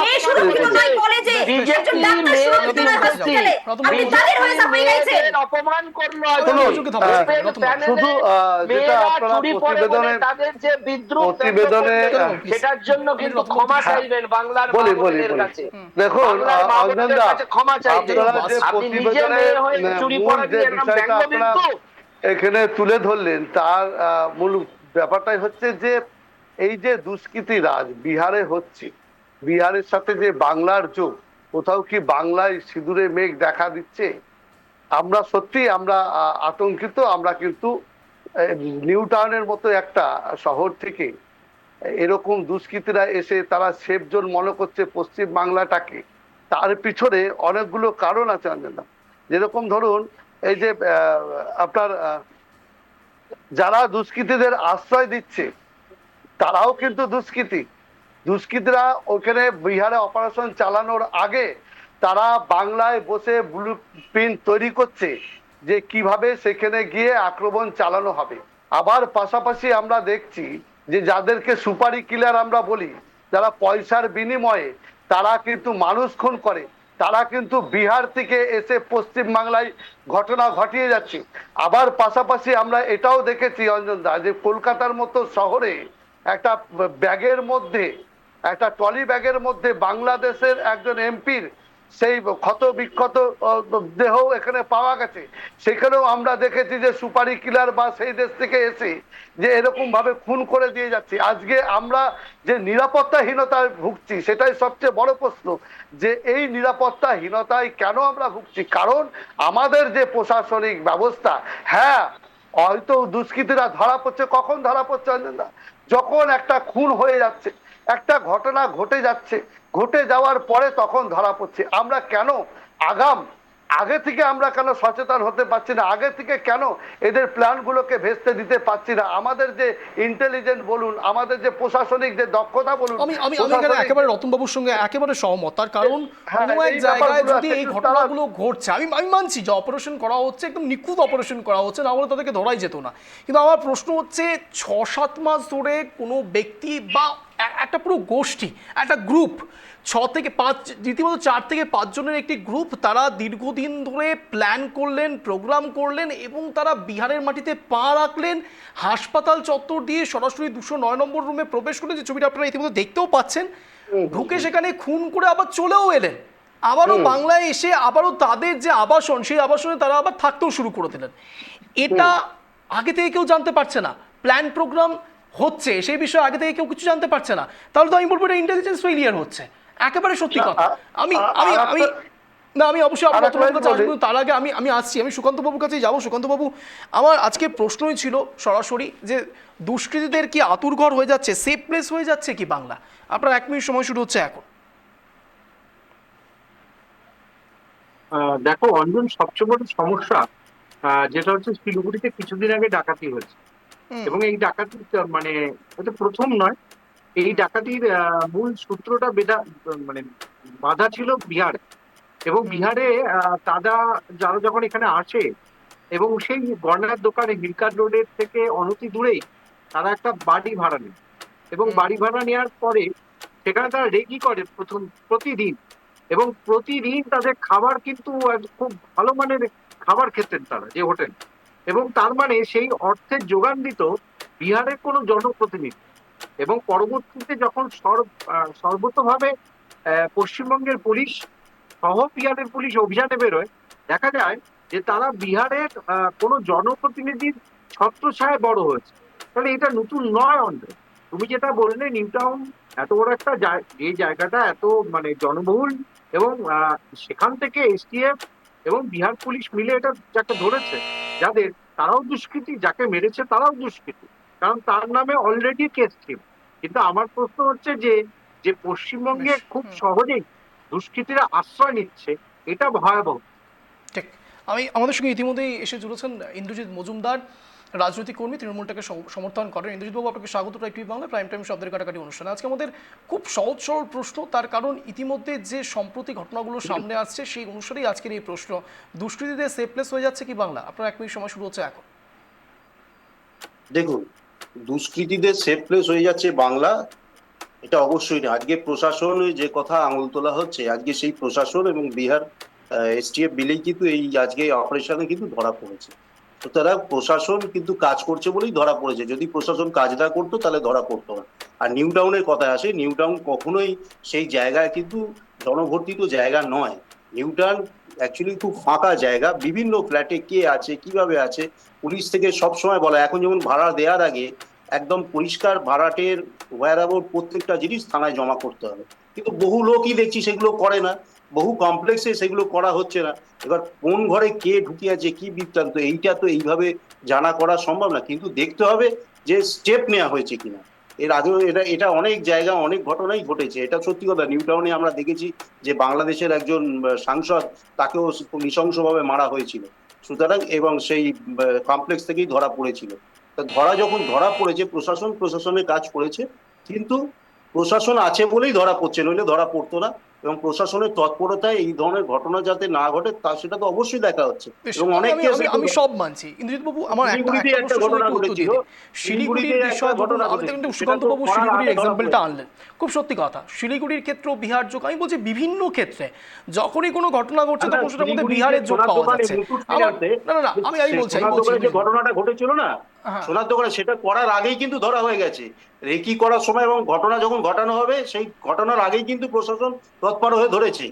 S4: অপমান করলো,
S3: শুধু যেটা আপনারা প্রতিবেদনে
S4: সেটার জন্য কিন্তু ক্ষমা চাইবেন বাংলার মায়েদের কাছে।
S3: দেখুন অঞ্জনদা,
S4: ক্ষমা চাইবেন।
S3: আপনারা যে প্রতিবেদনের মূল যে বিষয়টা আপনারা এখানে তুলে ধরলেন, তার মূল ব্যাপারটাই হচ্ছে যে এই যে দুষ্কৃতি রাজ বিহারে হচ্ছে, বিহারের সাথে যে বাংলার যোগ, কোথাও কি বাংলায় সিঁদুরে মেঘ দেখা দিচ্ছে? আমরা সত্যি আমরা আতঙ্কিত। আমরা কিন্তু নিউ টাউনের মতো একটা শহর থেকে এরকম দুষ্কৃতীরা এসে তারা সেফ জোন মনে করছে পশ্চিম বাংলাটাকে, তার পিছনে অনেকগুলো কারণ আছে অঞ্জনা। যেরকম ধরুন এই যে আপনার যারা দুষ্কৃতীদের আশ্রয় দিচ্ছে তারাও কিন্তু দুষ্কৃতীরা ওখানে বিহারে অপারেশন চালানোর আগে তারা বাংলায় বসে ব্লু প্রিন্ট তৈরি করছে যে কিভাবে সেখানে গিয়ে আক্রমণ চালানো হবে। আবার পাশাপাশি আমরা দেখছি যে যাদেরকে সুপারি কিলার আমরা বলি, যারা পয়সার বিনিময়ে তারা কিন্তু মানুষ খুন করে, তারা কিন্তু বিহার থেকে এসে পশ্চিম বাংলায় ঘটনা ঘটিয়ে যাচ্ছে। আবার পাশাপাশি আমরা এটাও দেখেছি অঞ্জন দা যে কলকাতার মতো শহরে একটা ব্যাগের মধ্যে, একটা ট্রলি ব্যাগের মধ্যে বাংলাদেশের একজন এমপির সেই ক্ষত বিক্ষত দেহ এখানে পাওয়া গেছে। সেখানেও আমরা দেখেছি যে সুপারি কিলার বা সেই দেশ থেকে এসে যে এরকম ভাবে খুন করে দিয়ে যাচ্ছে। আজকে আমরা যে নিরাপত্তাহীনতায় ভুগছি সেটাই সবচেয়ে বড় প্রশ্ন, যে এই নিরাপত্তাহীনতায় কেন আমরা ভুগছি। কারণ আমাদের যে প্রশাসনিক ব্যবস্থা, হ্যাঁ হয়তো দুষ্কৃতীরা ধরা পড়ছে, কখন ধরা পড়ছে অঞ্জনদা? যখন একটা খুন হয়ে যাচ্ছে, একটা ঘটনা ঘটে যাচ্ছে, ঘটে যাওয়ার পরে তখন ধরা পড়ছে। আমরা কেন আগে থেকে আমরা কেন সচেতন হতে পারছি না? আগে থেকে কেন এদের প্ল্যানগুলোকে ভেস্তে দিতে পারছি না? আমাদের যে ইন্টেলিজেন্স বলুন, আমাদের যে প্রশাসনিক যে দক্ষতা বলুন,
S1: আমি আমি আমি এখানে একেবারে রতনবাবুর সঙ্গে একেবারে সহমত। তার কারণ
S3: হ্যাঁ,
S1: কোনো এক
S3: এই
S1: জায়গায়
S3: ব্যাপারগুলো
S1: যদি
S3: আছে,
S1: এই
S3: কিন্তু
S1: ঘটনাগুলো ঘটছে, আমি আমি মানছি যে অপারেশন করা হচ্ছে, একদম নিখুঁত অপারেশন করা হচ্ছে, না হলে তাদেরকে ধরাই যেত না। কিন্তু আমার প্রশ্ন হচ্ছে 6-7 মাস ধরে কোনো ব্যক্তি বা একটা পুরো গোষ্ঠী, একটা গ্রুপ, 6 থেকে 5, রীতিমতো 4 থেকে 5 জনের একটি গ্রুপ, তারা দীর্ঘদিন ধরে প্ল্যান করলেন, প্রোগ্রাম করলেন এবং তারা বিহারের মাটিতে পা রাখলেন, হাসপাতাল চত্বর দিয়ে সরাসরি 209 নম্বর রুমে প্রবেশ করলেন, যে ছবিটা আপনারা ইতিমধ্যে দেখতেও পাচ্ছেন, ঢুকে সেখানে খুন করে আবার চলেও এলেন। আবারও বাংলায় এসে আবারও তাদের যে আবাসন, সেই আবাসনে তারা আবার থাকতেও শুরু করে দিলেন। এটা আগে থেকে কেউ জানতে পারছে না, প্ল্যান প্রোগ্রাম হচ্ছে সেই বিষয়ে আগে থেকে কেউ কিছু জানতে পারছে না, তাহলে তো আমি বলবো এটা ইন্টেলিজেন্স ফেলিয়ার হচ্ছে। একেবারে সত্যি কথা। আমি আমি আমি না, আমি অবশ্যই আপনার কাছে আসবো, তার আগে আমি আসছি, আমি সুকান্ত বাবুর কাছেই যাবো। সুকান্ত বাবু, আমার আজকে প্রশ্নই ছিল সরাসরি যে দুষ্কৃতীদের কি আতুরঘর হয়ে যাচ্ছে, সেফ প্লেস হয়ে যাচ্ছে কি বাংলা? আপনার 1 মিনিট সময় শুরু হচ্ছে এখন।
S5: দেখো অঞ্জন, সবচেয়ে বড় সমস্যা যেটা হচ্ছে শিলিগুড়িতে কিছুদিন আগে ডাকাতি হয়েছে, এবং এই ডাকাতি মানে এটা প্রথম নয়। এই ডাকাতির মূল সূত্রটা মানে বাধা ছিল বিহারে, এবং বিহারে যারা যখন এখানে আসে, এবং সেই গয়নার দোকানে মিল্কার রোডের থেকে অনতি দূরেই তারা একটা বাড়ি ভাড়া নেয়, এবং বাড়ি ভাড়া নেওয়ার পরে সেখানে তারা রেকি করে প্রতিদিন, এবং প্রতিদিন তাদের খাবার কিন্তু খুব ভালো মানের খাবার খেতেন তারা, যে হোটেল, এবং তার মানে সেই অর্থের যোগান দিত বিহারের কোনো জনপ্রতিনিধি। এবং পরবর্তীতে যখন সর্বতভাবে পশ্চিমবঙ্গের পুলিশ সহ বিহারের পুলিশ অভিযানে বেরোয়, দেখা যায় যে তারা বিহারের কোনো জনপ্রতিনিধির ছত্রছায়ায় বড় হয়েছে। তাহলে এটা নতুন নয় অঞ্চল। তুমি যেটা বললে নিউ টাউন এত বড় একটা যে জায়গাটা এত মানে জনবহুল, এবং সেখান থেকে এসটিএফ এবং বিহার পুলিশ মিলে এটা যাকে ধরেছে, যাদের, তারাও দুষ্কৃতী, যাকে মেরেছে তারাও দুষ্কৃতী, কারণ তার নামে অলরেডি কেস ছিল। কিন্তু আমার প্রশ্ন হচ্ছে যে যে পশ্চিমবঙ্গে খুব সহজেই দুষ্কৃতীরা আশ্রয় নিচ্ছে, এটা ভয়াবহ।
S1: ঠিক। আমাদের সঙ্গে ইতিমধ্যেই এসে জুড়েছেন ইন্দ্রজিৎ মজুমদার, রাজনৈতিক কর্মী, তৃণমূলটাকে সমর্থন করেন। ইন্দ্রজিৎ বাবু, আপনাকে স্বাগত prime TV Bangla prime time শব্দের কাটাকাটি অনুষ্ঠানে। আজকে আমাদের খুব সহজ সরল প্রশ্ন, তার কারণ ইতিমধ্যে যে সম্প্রতি ঘটনাগুলো সামনে আসছে সেই অনুসারেই আজকের এই প্রশ্ন। দুষ্কৃতীদের সেফ প্লেস হয়ে যাচ্ছে কি বাংলা? আপনার 1 মিনিট সময় শুরু হচ্ছে এখন।
S6: দেখুন, দুষ্কৃতীদের সেফ প্লেস হয়ে যাচ্ছে বাংলা, এটা অবশ্যই না। আজকে প্রশাসনে যে কথা আঙুল তোলা হচ্ছে, আজকে সেই প্রশাসন এবং বিহার এসটিএফ বিলেই কিন্তু এই আজকে অপারেশনে কিন্তু ধরা পড়েছে। সুতরাং প্রশাসন কিন্তু কাজ করছে বলেই ধরা পড়েছে। যদি প্রশাসন কাজ না করতো তাহলে ধরা পড়তো না। আর নিউ টাউনের কথায় আসে, নিউ টাউন কখনোই সেই জায়গায় কিন্তু জনবর্তিত জায়গা নয়। নিউ টাউন অ্যাকচুয়ালি খুব ফাঁকা জায়গা। বিভিন্ন ফ্ল্যাটে কে আছে, কিভাবে আছে, পুলিশ থেকে সবসময় বলা, এখন যেমন ভাড়া দেওয়ার আগে একদম পরিষ্কার ভাড়াটের ওয়্যার অ্যাবাউট প্রত্যেকটা জিনিস থানায় জমা করতে হবে, কিন্তু বহু লোকই দেখছি সেগুলো করে না। বহু কমপ্লেক্সে সেগুলো করা হচ্ছে না। এবার কোন ঘরে কে ঢুকে আছে, কি বৃত্তান্ত, এইটা তো এইভাবে জানা করা সম্ভব না, কিন্তু দেখতে হবে যে স্টেপ নেওয়া হয়েছে কিনা। এর আগেও এটা অনেক জায়গা অনেক ঘটনাই ঘটেছে, এটা সত্যি কথা। নিউ টাউনে আমরা দেখেছি যে বাংলাদেশের একজন সাংসদ, তাকেও নৃশংসভাবে মারা হয়েছিল। সুতরাং এবং সেই কমপ্লেক্স থেকেই ধরা পড়েছিল। যখন ধরা পড়েছে, প্রশাসনের কাজ করেছে, কিন্তু প্রশাসন আছে বলেই ধরা পড়ছে, নইলে ধরা পড়তো না। এবং প্রশাসনের তৎপরতায় এই ধরনের ঘটনা যাতে না ঘটে তা সেটা তো অবশ্যই দেখা হচ্ছে। এবং অনেক
S1: আমি সব মানছি ইন্দ্রজিৎ বাবু, আমার একটা ঘটনা ঘটেছিল শিলিগুড়ির বিষয় ঘটনা। আমি কিন্তু সুকান্ত বাবু শিলিগুড়ির এক্সাম্পলটা আনলেন, খুব সত্যি কথা। শিলিগুড়ির ক্ষেত্রে বিহার যোগ, আমি বলছি বিভিন্ন ক্ষেত্রে যখনই কোনো ঘটনা ঘটছে তখন সেটার মধ্যে বিহারের যোগ পাওয়া যাচ্ছে। না, আমি বলছি
S6: ঘটনাটা ঘটেছিল না,
S1: হ্যাঁ।
S6: সোনার দোকানে, সেটা করার আগেই কিন্তু ধরা হয়ে গেছে। রেকি করার সময় এবং ঘটনা যখন ঘটানো হবে সেই ঘটনার আগেই কিন্তু প্রশাসন তৎপর হয়ে ধরেছে।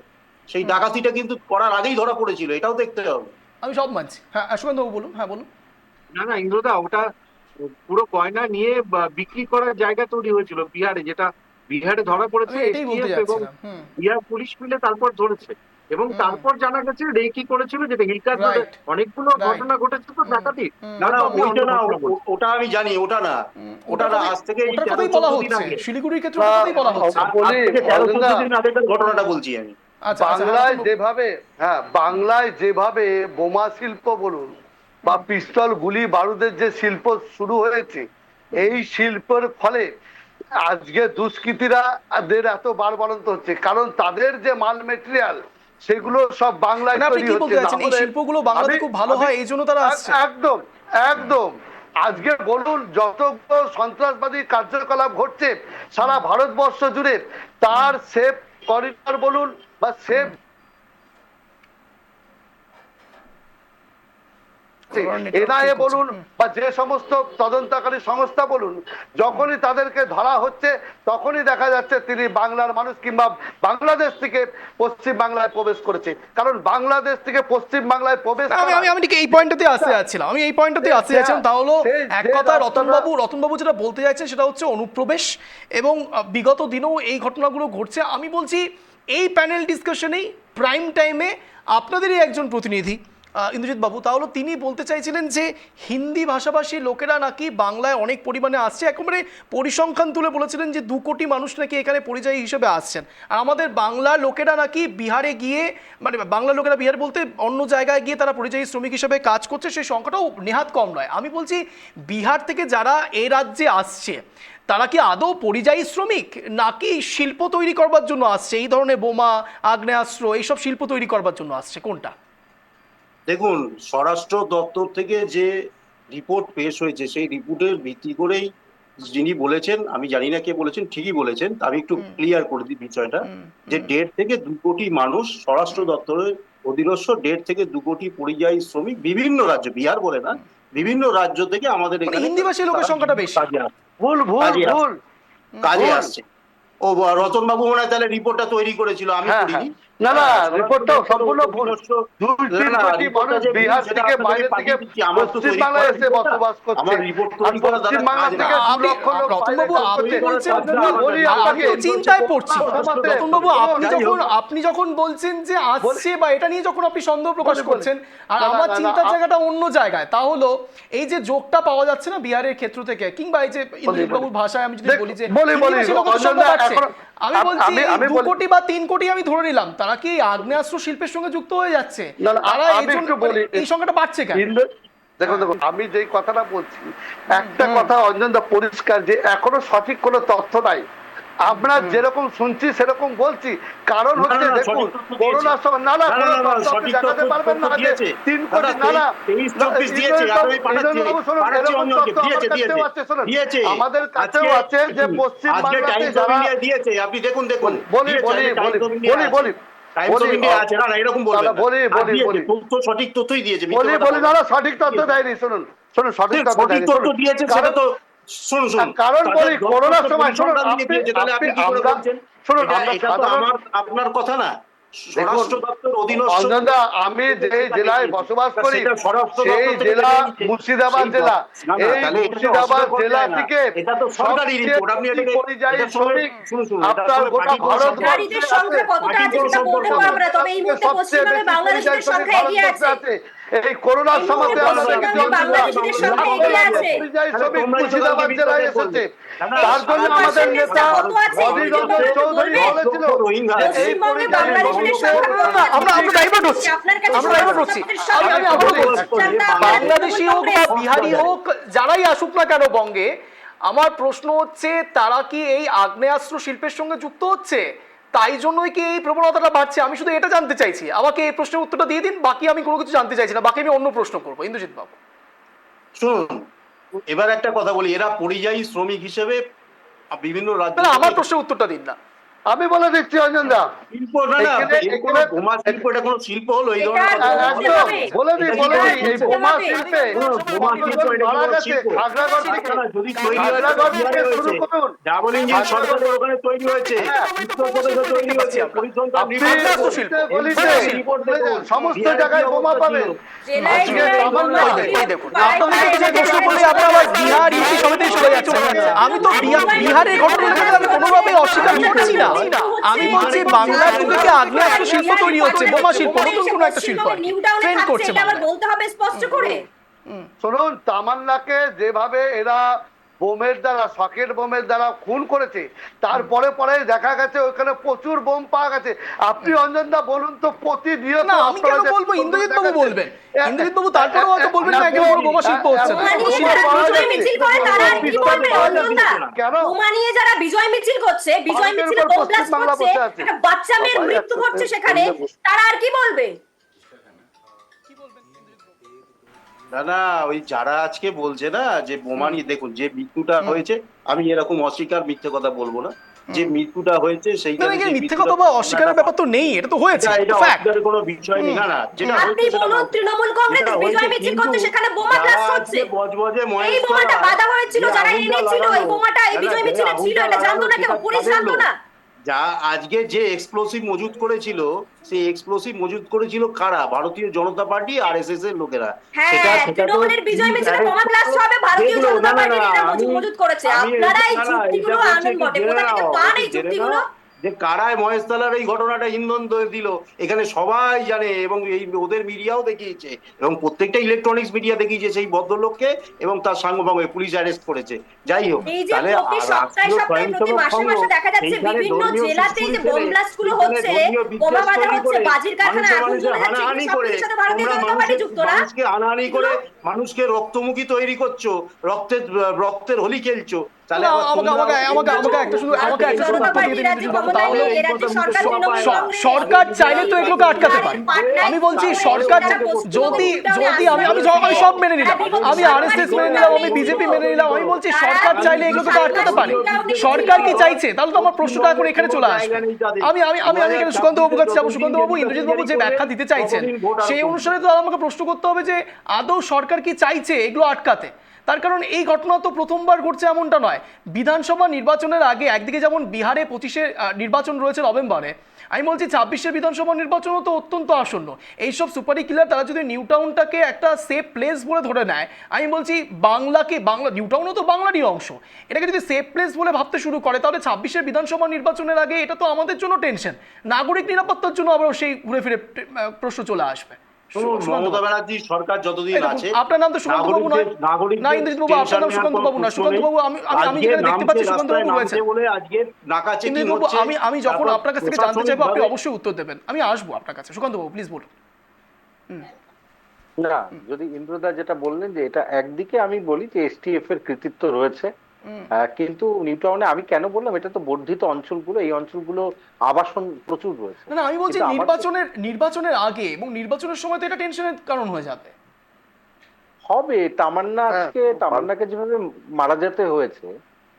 S6: সেই ডাকাতিটা কিন্তু করার আগেই ধরা পড়েছিল, এটাও দেখতে হবে।
S1: আমি সব মানছি। হ্যাঁ, সুকান্তবাবু বলুন, হ্যাঁ বলুন।
S5: না না ইন্দ্রদা, ওটা পুরো গয়না নিয়ে বিক্রি করার জায়গা তৈরি হয়েছিল বিহারে, যেটা বিহারে ধরা পড়েছে।
S1: আমি এটাই বলতে
S5: এসটিএফ এবং
S1: যাচ্ছিলাম। হুম।
S5: বিহার পুলিশ মিলে তারপর ধরেছে, এবং তারপর জানা গেছে রেকি করেছিল, যেটা হিলকার রোডে
S1: Right.
S5: অনেকগুলো
S1: Right.
S5: ঘটনা ঘটেছে তো ডাকাতি।
S6: না না,
S5: আপনি
S6: ওইটা
S5: অন্য
S6: না,
S5: ঘটনা বলছেন।
S6: ওটা আমি জানি, ওটা না, ওটা না, আজ থেকে এই
S1: ওটার
S6: 13-14
S1: কথাই বলা
S6: দিন
S1: হচ্ছে,
S6: আগে,
S1: শিলিগুড়ির ক্ষেত্রে ওটার কথাই বলা হচ্ছে।
S6: আজ
S3: বলি,
S6: থেকে 13-14
S3: অরবিন্দা,
S6: দিন আগেকার ঘটনাটা বলছি আমি।
S1: আচ্ছা,
S3: বাংলায় যেভাবে, হ্যাঁ, বাংলায় যেভাবে বোমা শিল্প বলুন বা পিস্তল গুলি বারুদের যে শিল্প শুরু হয়েছে, এই শিল্পের ফলে আজকে দুষ্কৃতীরা এত বাড়বাড়ন্ত হচ্ছে, কারণ তাদের যে মাল মেটেরিয়াল সেগুলো সব বাংলায়
S1: মানে আপনি
S3: তৈরি
S1: কি
S3: হচ্ছে।
S1: বলতে চাচ্ছেন, এই
S3: নাহলে
S1: শিল্পগুলো বাংলাতে
S3: আমি-
S1: খুব ভালো
S3: আমি-
S1: হয় এই জন্য তারা আসছে?
S3: একদম একদম। আজকে বলুন যতগুলো সন্ত্রাসবাদী কার্যকলাপ ঘটছে সারা ভারতবর্ষ জুড়ে, তার সেফ করিডর বলুন বা সেফ এনআইএ বলুন বা যে সমস্ত তদন্তকারী সংস্থা বলুন, যখনই তাদেরকে ধরা হচ্ছে তখনই দেখা যাচ্ছে তিনি বাংলার মানুষ কিংবা বাংলাদেশ থেকে পশ্চিম বাংলায় প্রবেশ করেছে। কারণ বাংলাদেশ থেকে পশ্চিম বাংলায় প্রবেশ
S1: আমি আমি আমি ঠিক এই পয়েন্টটাতে আসতে যাচ্ছিলাম, আমি এই পয়েন্টটাতে আসতে যাচ্ছিলাম। তা হলো এক কথা, রতনবাবু যেটা বলতে চাইছেন সেটা হচ্ছে অনুপ্রবেশ, এবং বিগত দিনেও এই ঘটনাগুলো ঘটছে। আমি বলছি এই প্যানেল ডিসকাশনেই প্রাইম টাইমে আপনাদেরই একজন প্রতিনিধি ইন্দ্রজিৎ বাবু, তাহলে তিনি বলতে চাইছিলেন যে হিন্দি ভাষাভাষী লোকেরা নাকি বাংলায় অনেক পরিমাণে আসছে, একেবারে পরিসংখ্যান তুলে বলেছিলেন যে 2 কোটি মানুষ নাকি এখানে পরিযায়ী হিসেবে আসছেন। আর আমাদের বাংলার লোকেরা নাকি বিহারে গিয়ে, মানে বাংলার লোকেরা বিহার বলতে অন্য জায়গায় গিয়ে তারা পরিযায়ী শ্রমিক হিসেবে কাজ করছে, সেই সংখ্যাটাও নেহাত কম নয়। আমি বলছি বিহার থেকে যারা এই রাজ্যে আসছে তারা কি আদৌ পরিযায়ী শ্রমিক নাকি শিল্প তৈরি করবার জন্য আসছে, এই ধরনের বোমা, আগ্নেয়াস্ত্র এইসব শিল্প তৈরি করবার জন্য আসছে, কোনটা?
S6: দেখুন, স্বরাষ্ট্র দপ্তর থেকে যে রিপোর্ট পেশ হয়েছে সেই রিপোর্টের ভিত্তি করেই যিনি বলেছেন, আমি জানি না কে বলেছেন, ঠিকই বলেছেন। আমি একটু ক্লিয়ার করে দিই বিষয়টা, যে 1.5 থেকে 2 কোটি মানুষ স্বরাষ্ট্র দপ্তরের অধীনস্থ, 1.5 থেকে 2 কোটি পরিযায়ী শ্রমিক বিভিন্ন রাজ্য, বিহার বলে না, বিভিন্ন রাজ্য থেকে আমাদের
S1: মানে
S6: এখানে
S1: হিন্দিভাষী লোকের সংখ্যাটা বেশি।
S3: ভুল ভুল
S6: কাজে আসছে।
S3: ভুল
S6: কাজে
S3: ভুল।
S6: আসছে। ও রতন বাবু মনে হয় তাহলে রিপোর্টটা তৈরি করেছিল, আমি
S3: হ্যাঁ,
S6: করিনি।
S3: না না, রিপোর্টটাও সম্পূর্ণ ভুল। 2-3
S6: না,
S3: কোটি
S6: রিপোর্টটা
S3: মানুষ
S6: যে
S3: বিহার
S6: সেটা
S3: থেকে
S6: আপনাদেরকে
S3: বাইরে
S6: পাঠিয়ে
S3: থেকে
S6: দিচ্ছি, আমার তো
S3: পশ্চিম
S6: তৈরি
S3: বাংলায়
S6: করা
S3: এসে
S6: রিপোর্টটা।
S3: বসবাস করছে।
S6: আমার রিপোর্ট
S3: আর
S6: তৈরি করা
S3: পশ্চিম
S6: দাদা
S3: বাংলা
S6: কাজ না।
S3: থেকে 2
S1: আপনি
S3: লক্ষ লোক
S1: রতনবাবু
S3: বাইরে কাজ
S1: আপনি
S3: করছে।
S1: বলছেন
S3: বলি
S1: আমি
S3: আপনাকে,
S1: তো চিন্তায় পড়ছি।
S3: সমাজে-
S1: রতনবাবু
S6: যাই হোক।
S1: আপনি যখন বলছেন যে আসছে বা এটা নিয়ে যখন আপনি সন্দেহ প্রকাশ
S3: বলি।
S1: করছেন, আর
S3: না, না,
S1: আমার
S3: না, না,
S1: চিন্তার জায়গাটা অন্য জায়গায়, তা হলো এই যে যোগটা পাওয়া যাচ্ছে না বিহারের ক্ষেত্র থেকে, কিংবা এই যে ইন্দ্রজিৎ বাবুর ভাষায় আমি যদি
S3: দেখ,
S1: বলি যে
S3: বলি,
S1: হিন্দিভাষী লোকের সংখ্যা বাড়ছে, আমি বলছি
S3: আমি
S1: 2
S3: বলি-
S1: কোটি বা 3 কোটি আমি ধরে নিলাম, তারা কি আগ্নেয়াস্ত্র শিল্পের সঙ্গে যুক্ত হয়ে যাচ্ছে?
S3: না, না,
S1: তারা
S3: আমি একটু বলি।
S1: এই সংখ্যাটা বাড়ছে কেন?
S3: দেখুন দেখুন, আমি যেই কথাটা বলছি, একটা কথা অঞ্জনদা পরিষ্কার, যে এখনো সঠিক কোনো তথ্য নাই। আমরা যেরকম শুনছি সেরকম বলছি, কারণ হচ্ছে দেখুন করোনার সময় না না কোনো তথ্য আপনি দেখাতে পারবেন না যে 3 কোটি, না না আমাদের কাছেও আছে যে পশ্চিম বাংলাতে যারা,
S6: আপনি দেখুন দেখুন
S3: বলি বলি বলি বলি বলি
S6: টাইমস অফ ইন্ডিয়া আছে, না না এরকম বলবেন না।
S3: বলি বলি
S6: দিয়েছে,
S3: বলি
S6: তথ্য, সঠিক তথ্যই দিয়েছে,
S3: বলি বলি না না, সঠিক তথ্য দেয়নি। শুনুন শুনুন, সঠিক তথ্য
S6: সঠিক
S3: দেয়নি।
S6: তথ্য দিয়েছে সেটা তো শুনুন শুনুন।
S3: কারণ বলি করোনার সময় শুনুন,
S6: তাহলে আপনি কি করে বলছেন?
S3: শুনুন
S6: এটা
S3: আমরা
S6: তো
S3: সাধারণ,
S6: আপনার কথা না।
S3: দেখুন,
S6: স্বরাষ্ট্র দপ্তর অধীনস্থ,
S3: অঞ্জনদা, আমি যে জেলায় বসবাস করি
S6: সেটা স্বরাষ্ট্র
S3: সেই
S6: দপ্তর থেকে
S3: জেলা
S6: বেরিয়েছে।
S3: মুর্শিদাবাদ
S6: সেই
S3: জেলা।
S6: না, না,
S3: এই
S6: তাহলে এটা তো
S3: মুর্শিদাবাদ
S6: অস্বীকার
S3: জেলা
S6: করতে হয় না।
S3: থেকে
S6: এটা তো সরকারি রিপোর্ট, আপনি এটাকে
S3: পরিযায়ী
S6: এটা
S3: শ্রমিক
S6: শুনুন, এটা
S3: আপনার
S6: আসলে
S3: গোটা
S6: পার্টি কোনো সম্পর্ক নেই।
S2: নারীদের সংখ্যা কতটা আছে সেটা বলতে পারবো না, তবে এই মুহূর্তে পশ্চিমবঙ্গে বাংলাদেশের সংখ্যা এগিয়ে আছে।
S3: এই করোনার
S2: এই
S3: সময়
S2: মুহূর্তে
S3: আমরা দেখেছি
S2: পশ্চিমবঙ্গে বাংলাদেশের সংখ্যা এগিয়ে আছে।
S3: পরিযায়ী শ্রমিক
S6: তোমরা
S3: মুর্শিদাবাদ
S6: এগুলোকে
S3: জেলায়
S6: বিরোধিতা
S3: এসেছে।
S6: করবে।
S3: তার জন্য আমাদের নেতা
S2: কত আছে?
S3: অধীর রঞ্জন চৌধুরী বলেছিল এই
S2: পশ্চিমবঙ্গে
S3: পরিযায়ী
S2: বাংলাদেশের সংখ্যা কত?
S1: আমরা ডাইভার্ট হচ্ছি,
S2: আপনার কাছে
S1: আমরা ডাইভার্ট হচ্ছি। আমি আবারও বলছি, বাংলাদেশি হোক বা বিহারি হোক, যারাই আসুক না কেন বঙ্গে, আমার প্রশ্ন হচ্ছে তারা কি এই আগ্নেয়াস্ত্র শিল্পের সঙ্গে যুক্ত হচ্ছে? তাই জন্যই কি এই প্রবণতাটা বাড়ছে? আমি শুধু এটা জানতে চাইছি, আমাকে এই প্রশ্নের উত্তরটা দিয়ে দিন, বাকি আমি কোনো কিছু জানতে চাইছি না, বাকি আমি অন্য প্রশ্ন করবো। ইন্দ্রজিৎ বাবু
S6: শুনুন, এবার একটা কথা বলি, এরা পরিযায়ী শ্রমিক হিসেবে বিভিন্ন রাজ্য,
S1: না, আমার প্রশ্নের উত্তরটা দিন না।
S3: আমি বলে দিচ্ছি অঞ্জন দা,
S6: শিল্প না না, এই কোনো বোমা শিল্প, এটা কোনো শিল্প হলো এই ধরনের
S2: এটা
S6: কথা
S2: হচ্ছে
S6: বলা?
S2: হবে।
S3: বলে দিই এই বোমা শিল্পে
S6: বোমা শিল্প এটা
S3: মারা
S6: কোনো
S3: গেছে
S6: শিল্প?
S3: খাগড়াগড় থেকে,
S6: না, যদি তৈরি হয়
S3: খাগড়াগড় থেকে
S6: বিহারে
S3: শুরু
S6: হয়েছে,
S3: করুন।
S6: ডাবল ইঞ্জিন সরকারের ওখানে তৈরি হয়েছে, উত্তরপ্রদেশে তৈরি হয়েছে, পরিসংখ্যান
S3: আপনি
S6: রিপোর্ট
S1: শিল্প,
S3: গলিতে সমস্ত জায়গায় বোমা পাবেন।
S2: জেলায়
S3: আজকে
S2: জেলায়
S3: তামান্না
S2: বোমা,
S1: এই দেখুন,
S2: পাড়ায়
S1: আপনাদের
S2: পাড়ায়
S1: কিছু প্রশ্ন করলে আপনারা আবার বিহার ইউপি সমেতেই চলে যাচ্ছেন। আমি তো বিহারের ঘটনাটাকে আমি কোনোভাবেই অস্বীকার করছি না। আমি বলছি বাংলার বুকে আগ্নেয়াস্ত্র শিল্প তৈরি হচ্ছে, বোমা শিল্প, নতুন কোনো একটা শিল্প আর কি।
S2: নিউ টাউনে
S1: ট্রেন্ড
S2: থাকছে,
S1: করছে
S2: এটা আবার
S1: বাংলায়।
S2: বলতে হবে স্পষ্ট করে।
S3: শুনুন, তামান্নাকে যেভাবে এরা বোমের দ্বারা, সকেট বোমের দ্বারা খুন করেছে, তারপরে পরে দেখা গেছে ওখানে প্রচুর বোম পাওয়া গেছে। আপনি অঞ্জন দা বলুন তো, প্রতিনিয়ত
S1: না, আমি কেন বলবো? ইন্দ্রজিৎ বাবু বলবেন। ইন্দ্রজিৎ বাবু তারপরেও হয়তো বলবেন না একেবারে কোনো বোমা শিল্প হচ্ছে না।
S2: বোমা নিয়ে যারা বিজয় মিছিল করে তারা আর কি বলবে অঞ্জন দা?
S3: কেন?
S2: বোমা নিয়ে যারা বিজয় মিছিল করছে, বিজয়
S3: ভারতের
S2: মিছিলে
S3: উপর
S2: বোম
S3: পশ্চিম
S2: ব্লাস্ট
S3: বাংলা
S2: করছে,
S3: বসে আছে।
S2: একটা বাচ্চা মেয়ের মৃত্যু ঘটছে সেখানে, তারা আর কি বলবে?
S6: না না, ওই যারা আজকে বলছে না যে বোমা নিয়ে, দেখুন যে মৃত্যুটা হয়েছে, আমি এরকম অস্বীকার মিথ্যে কথা বলবো না, যে মৃত্যুটা হয়েছে
S1: না,
S6: সেইখানে
S1: এখানে
S6: যে
S1: মিথ্যে
S6: মৃত্যুটা-
S1: কথা বা অস্বীকারের ব্যাপার তো নেই, এটা তো হয়েছে,
S6: এটা
S1: ফ্যাক্ট।
S6: অস্বীকারের কোনো বিষয় নেই। না না, যেটা
S2: আপনি
S6: হয়েছে সেটা
S2: বলুন,
S6: বলছি।
S2: তৃণমূল কংগ্রেস
S6: যেটা
S2: বিজয়
S6: হয়েছে,
S2: মিছিল
S6: কিন্তু
S2: করছে, সেখানে বোমা
S6: যারা
S2: ব্লাস্ট
S6: আজকে
S2: হচ্ছে।
S6: বজবজে
S2: এই
S6: মহেশ
S2: বোমাটা
S6: করা,
S2: বাধা হয়েছিল,
S6: যে
S2: যারা
S6: আগুনটা
S2: এনেছিল এই
S6: লাগানো,
S2: বোমাটা এই
S6: না,
S2: বিজয়
S6: যে
S2: মিছিলে ছিল,
S6: আগুনটা
S2: এটা জানতো না
S6: লাগানো,
S2: কেউ,
S6: সেটা
S2: পুলিশ
S6: তাদের
S2: জানতো
S6: লোক।
S2: না।
S6: যা আজকে যে এক্সপ্লোসিভ মজুত করেছিল, সেই এক্সপ্লোসিভ মজুত করেছিল কারা? ভারতীয় জনতা পার্টি, আরএসএস এর লোকেরা।
S2: হ্যাঁ, তৃণমূলের বিজয় মিছিলে বোমা ব্লাস্ট হবে, ভারতীয়
S6: দেখলো,
S2: জনতা
S6: না, না,
S2: পার্টির
S6: না,
S2: এরা
S6: আমি-
S2: মজুত করেছে।
S6: আমি
S2: আপনারা এই
S6: না, না,
S2: যুক্তিগুলো
S6: এটা বলছি
S2: আনেন
S6: একটু
S2: বটে,
S6: জেনে
S2: কোথা থেকে
S6: নাও,
S2: পান
S6: একটু
S2: এই
S6: জেনে
S2: যুক্তিগুলো?
S6: নাও যে কারায় মহেশতলার এই ঘটনাটা ইন্ধন দিয়ে দিল, এখানে সবাই জানে, এবং এই ওদের মিডিয়াও দেখিয়েছে, এবং প্রত্যেকটা ইলেকট্রনিক্স মিডিয়া দেখিয়েছে সেই ভদ্রলোককে, এবং তার সাঙ্গপাঙ্গে পুলিশ অ্যারেস্ট করেছে। যাই হোক,
S2: এই যে
S6: তাহলে
S2: প্রতি সপ্তাহে
S6: রাষ্ট্রীয়
S2: সপ্তাহে প্রতি
S6: স্বয়ংসেবক
S2: মাসে
S6: সংঘ
S2: মাসে দেখা যাচ্ছে
S6: সেইখানে
S2: বিভিন্ন
S6: ধর্মীয়
S2: জেলাতেই যে
S6: সুস্থিতি
S2: বোম
S6: ফেলে,
S2: ব্লাস্ট গুলো
S6: সেইখানে
S2: হচ্ছে,
S6: ধর্মীয়
S2: বোমা
S6: বিদ্বেষ
S2: বাঁধা
S6: তৈরি
S2: হচ্ছে,
S6: করে
S2: বাজির কারখানায় আগুন
S6: মানুষের
S2: জ্বলে যাচ্ছে,
S6: হানাহানি
S2: এগুলো
S6: করে,
S2: সবকিছুর সাথে ভারতীয়
S6: তোমরা
S2: জনতা পার্টি যুক্ত না?
S6: মানুষকে হানাহানি করে মানুষকে রক্তমুখী তৈরি করছো, রক্তের হোলি খেলছো। তাহলে
S1: না,
S6: আবার
S1: আমাকে একটা শুধু আমাকে একটা শুধু উত্তর দিয়ে দিন ইন্দ্রজিৎ বাবু, তাহলে সরকার চাইলে তো এগুলোকে আটকাতে পারে। আমি বলছি সরকার যদি আমি সব মেনে নিলাম, আমি আরএসএস মেনে নিলাম, আমি বিজেপি মেনে নিলাম, আমি বলছি সরকার চাইলে এগুলোকে তো আটকাতে পারে। সরকার কি চাইছে? তাহলে তো আমার প্রশ্নটা এখন এখানে চলে আসবে। আমি এখানে সুকান্ত বাবুর কাছে যাবো। সুকান্ত বাবু, ইন্দ্রজিৎ বাবু যে ব্যাখ্যা দিতে চাইছেন সেই অনুসারে তো আমাকে প্রশ্ন করতে হবে যে আদৌ সরকার কি চাইছে এগুলো আটকাতে। তার কারণ এই ঘটনা তো প্রথমবার ঘটছে এমনটা নয়। বিধানসভা নির্বাচনের আগে একদিকে যেমন বিহারে 25-এ নির্বাচন রয়েছে নভেম্বরে, আমি বলছি 26-এর বিধানসভা নির্বাচনও তো অত্যন্ত আসন্ন। এইসব সুপারি কিলার তারা যদি নিউ টাউনটাকে একটা সেফ প্লেস বলে ধরে নেয়, আমি বলছি বাংলা নিউ টাউনও তো বাংলারই অংশ, এটাকে যদি সেফ প্লেস বলে ভাবতে শুরু করে, তাহলে 26-এর বিধানসভা নির্বাচনের আগে এটা তো আমাদের জন্য টেনশন, নাগরিক নিরাপত্তার জন্য আবার সেই ঘুরে ফিরে প্রশ্ন চলে আসবে।
S6: মমতা ব্যানার্জি সরকার যতদিন আছে,
S1: আপনার নাম তো সুকান্ত বাবু নয়? না ইন্দ্রজিৎ বাবু, আপনার নাম সুকান্ত বাবু না। সুকান্ত বাবু, আমি যেখানে দেখতে পাচ্ছি সুকান্ত বাবু রয়েছে। ইন্দ্রজিৎ বাবু, আমি যখন আপনার কাছ থেকে জানতে চাইবো আপনি অবশ্যই উত্তর দেবেন, আমি আসবো আপনার কাছে। সুকান্ত বাবু প্লিজ বলুন।
S7: না, যদি ইন্দ্রদা যেটা বললেন যে এটা একদিকে আমি বলি যে এসটিএফ এর কৃতিত্ব রয়েছে, কিন্তু নিউ টাউনে আমি কেন বললাম, এটা তো বর্ধিত অঞ্চলগুলো, এই অঞ্চলগুলো আবাসন প্রচুর রয়েছে।
S1: না, আমি বলছি নির্বাচনের আগে এবং নির্বাচনের সময় তো এটা টেনশনের কারণ হয়ে যাবে।
S7: হবে, তামান্নাকে যেভাবে মারা যেতে হয়েছে,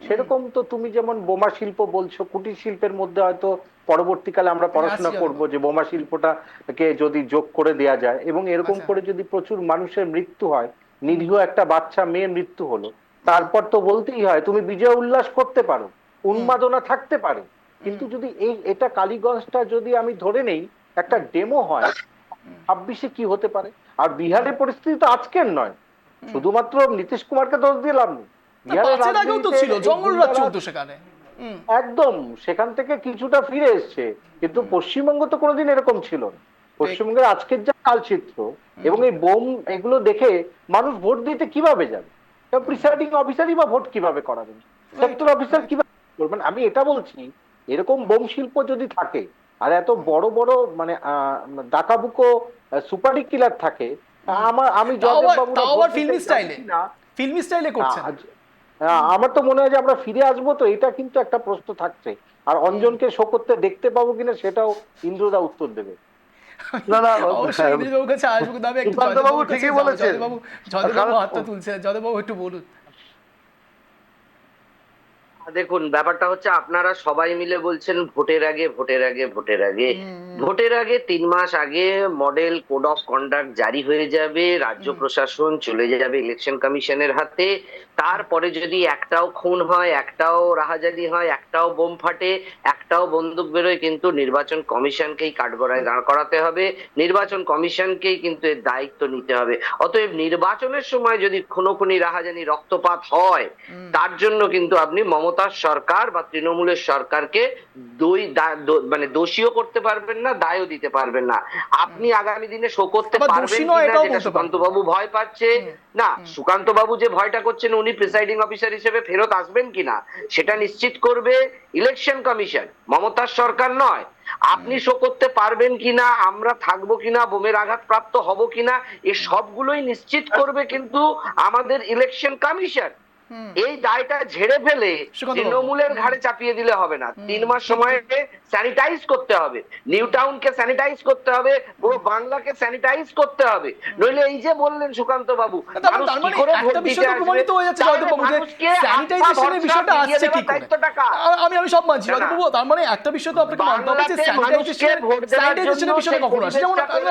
S7: সেরকম তো তুমি যেমন বোমা শিল্প বলছো, কুটির শিল্পের মধ্যে হয়তো পরবর্তীকালে আমরা পড়াশোনা করব যে বোমা শিল্পটাকে যদি যোগ করে দেয়া যায়, এবং এরকম করে যদি প্রচুর মানুষের মৃত্যু হয়, নিরীহ একটা বাচ্চা মেয়ে মৃত্যু হলো, তারপর তো বলতেই হয় তুমি বিজয় উল্লাস করতে পারো, উন্মাদনা থাকতে পারে, কিন্তু যদি এটা কালীগঞ্জটা যদি আমি ধরে নেই একটা ডেমো হয়, 26-এ কি হতে পারে? আর বিহারের পরিস্থিতি তো আজকের নয়, শুধুমাত্র নীতিশ কুমারকে দোষ দিয়ে লাভ নেই,
S1: পাঁচের আগেও তো ছিল, জঙ্গলরাজ চলতো সেখানে।
S7: একদম সেখান থেকে কিছুটা ফিরে এসছে, কিন্তু পশ্চিমবঙ্গ তো কোনোদিন এরকম ছিল না। পশ্চিমবঙ্গের আজকের যা কালচিত্র এবং এই বোম, এগুলো দেখে মানুষ ভোট দিতে কিভাবে যাবে? প্রিসাইডিং অফিসারই বা ভোট কিভাবে করাবেন? সেক্টর অফিসার কিভাবে করবেন? আমি এটা বলছি, এরকম বোম শিল্প যদি থাকে আর এত বড় বড় মানে ডাকাবুকো সুপারি কিলার থাকে, আমি
S1: ফিল্মি স্টাইলে করছেন।
S7: আমার তো মনে হয় যে আমরা ফিরে আসবো, তো এটা কিন্তু একটা প্রশ্ন থাকছে। আর অঞ্জনকে শো করতে দেখতে পাবো কিনা সেটাও ইন্দ্রদা উত্তর দেবে।
S3: না না,
S1: অবশ্যই ইন্দ্রজিৎ কাছে আসবো, তবে একটু
S3: বাবু ঠিকই বলেছেন।
S1: জয়দেব বাবু হাতটা তুলছে, জয়দেব বাবু একটু বলুন।
S4: দেখুন, ব্যাপারটা হচ্ছে আপনারা সবাই মিলে বলছেন ভোটের আগে ভোটের আগে ভোটের আগে। ভোটের আগে 3 মাস আগে মডেল কোড অফ কন্ডাক্ট জারি হয়ে যাবে, রাজ্য প্রশাসন চলে যাবে ইলেকশন কমিশনের হাতে। তারপরে যদি একটাও খুন হয়, একটাও রাহাজানি হয়, একটাও বোম ফাটে, একটাও বন্দুক বেরোয়, কিন্তু নির্বাচন কমিশনকেই কাঠগড়ায় দাঁড় করাতে হবে, নির্বাচন কমিশনকেই কিন্তু এর দায়িত্ব নিতে হবে। অতএব নির্বাচনের সময় যদি খুনোখুনি রাহাজানি রক্তপাত হয়, তার জন্য কিন্তু আপনি মমতার সরকার বা তৃণমূলের সরকারকে মানে দোষীও করতে পারবেন না, দায়ও দিতে পারবেন না। আপনি আগামী দিনে শো করতে
S1: আবার
S4: পারবেন
S1: দোষী নয়
S4: কিনা,
S1: এটাও
S4: যেটা
S1: বলতে
S4: সুকান্ত
S1: পারবেন।
S4: বাবু ভয় পাচ্ছে না, সুকান্ত বাবু যে ভয়টা করছেন উনি প্রিসাইডিং অফিসার হিসেবে ফেরত আসবেন কিনা সেটা নিশ্চিত করবে ইলেকশন কমিশন, মমতার সরকার নয়। আপনি শো করতে পারবেন কিনা, আমরা থাকবো কিনা, বোমের আঘাত প্রাপ্ত হব কিনা, এই সবগুলোই নিশ্চিত করবে কিন্তু আমাদের ইলেকশন কমিশন। এই দায়টা ঝেড়ে ফেলে
S1: সুকান্ত বাবু।
S4: তৃণমূলের ঘাড়ে চাপিয়ে দিলে হবে না। 3 মাস সময় স্যানিটাইজ করতে হবে, নিউ টাউনকে স্যানিটাইজ করতে হবে, পুরো বাংলাকে স্যানিটাইজ করতে হবে। নইলে এই যে বললেন সুকান্ত বাবু, মানুষ
S1: তার
S4: কি
S1: মানে
S4: করে ভোট
S1: একটা
S4: দিতে
S1: বিষয় তো
S4: আসবে?
S1: প্রমাণিত হয়ে যাচ্ছে
S4: তাহলে
S1: জয়দেব বাবু যে
S4: মানুষকে
S1: স্যানিটাইজেশনের বিষয়টা
S4: দিয়ে
S1: আসছে কি
S4: দেওয়ার
S1: করে।
S4: দায়িত্বটা কার?
S1: আমি সব মানছি জয়দেব বাবু, তার মানে একটা বিষয় তো আপনাকে মানতে হবে যে
S4: বাংলাতে মানুষকে ভোট দেওয়ার
S1: স্যানিটাইজেশনের
S4: জন্য
S1: বিষয়টা
S4: সেই
S1: কখন আসে। যেমন
S4: পরিবেশটা করে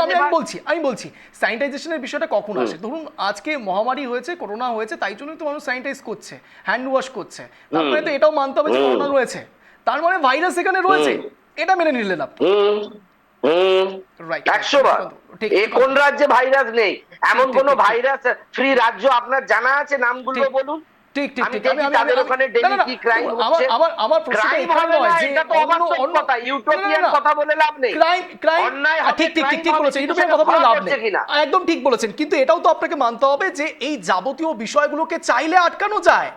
S1: আমি বলছি স্যানিটাইজেশনের বিষয়টা কখন আসে। ধরুন আজকে মহামারী হয়েছে, করোনা হয়েছে, তাই জন্যই তো মানুষ স্যানিটাইজ করছে, হ্যান্ড ওয়াশ করছে। তারপরে তো এটাও মানতে হবে যে করোনা রয়েছে, তার মানে ভাইরাস এখানে রয়েছে, এটা মেনে নিলেন আপনি। রাইট,
S4: 100 বার।
S1: ঠিক
S4: এ কোন রাজ্যে ভাইরাস নেই? এমন কোন ভাইরাস ফ্রি রাজ্য আপনার জানা আছে? নামগুলো
S1: ঠিক।
S4: বলুন।
S1: ঠিক ঠিক
S4: আমি
S1: ঠিক
S4: দেখি তাদের ওখানে ডেইলি কি ক্রাইম হচ্ছে।
S1: আমার প্রশ্নটা
S4: ক্রাইম
S1: এখানে
S4: হবে
S1: নয়
S4: না,
S1: যে
S4: এটা তো অবাস্তব কথা, ইউটোপিয়ান কথা বলে লাভ নেই।
S1: ক্রাইম
S4: অন্যায় হবে,
S1: ঠিক ঠিক ঠিক ঠিক
S4: crime
S1: বলেছেন,
S4: হবে,
S1: ইউটিউবের
S4: কিন্তু
S1: কথা বলে
S4: সেটা
S1: লাভ
S4: ধরা
S1: নেই,
S4: পড়ছে কিনা।
S1: একদম ঠিক বলেছেন। কিন্তু এটাও তো আপনাকে মানতে হবে যে এই যাবতীয় বিষয়গুলোকে চাইলে আটকানো যায়।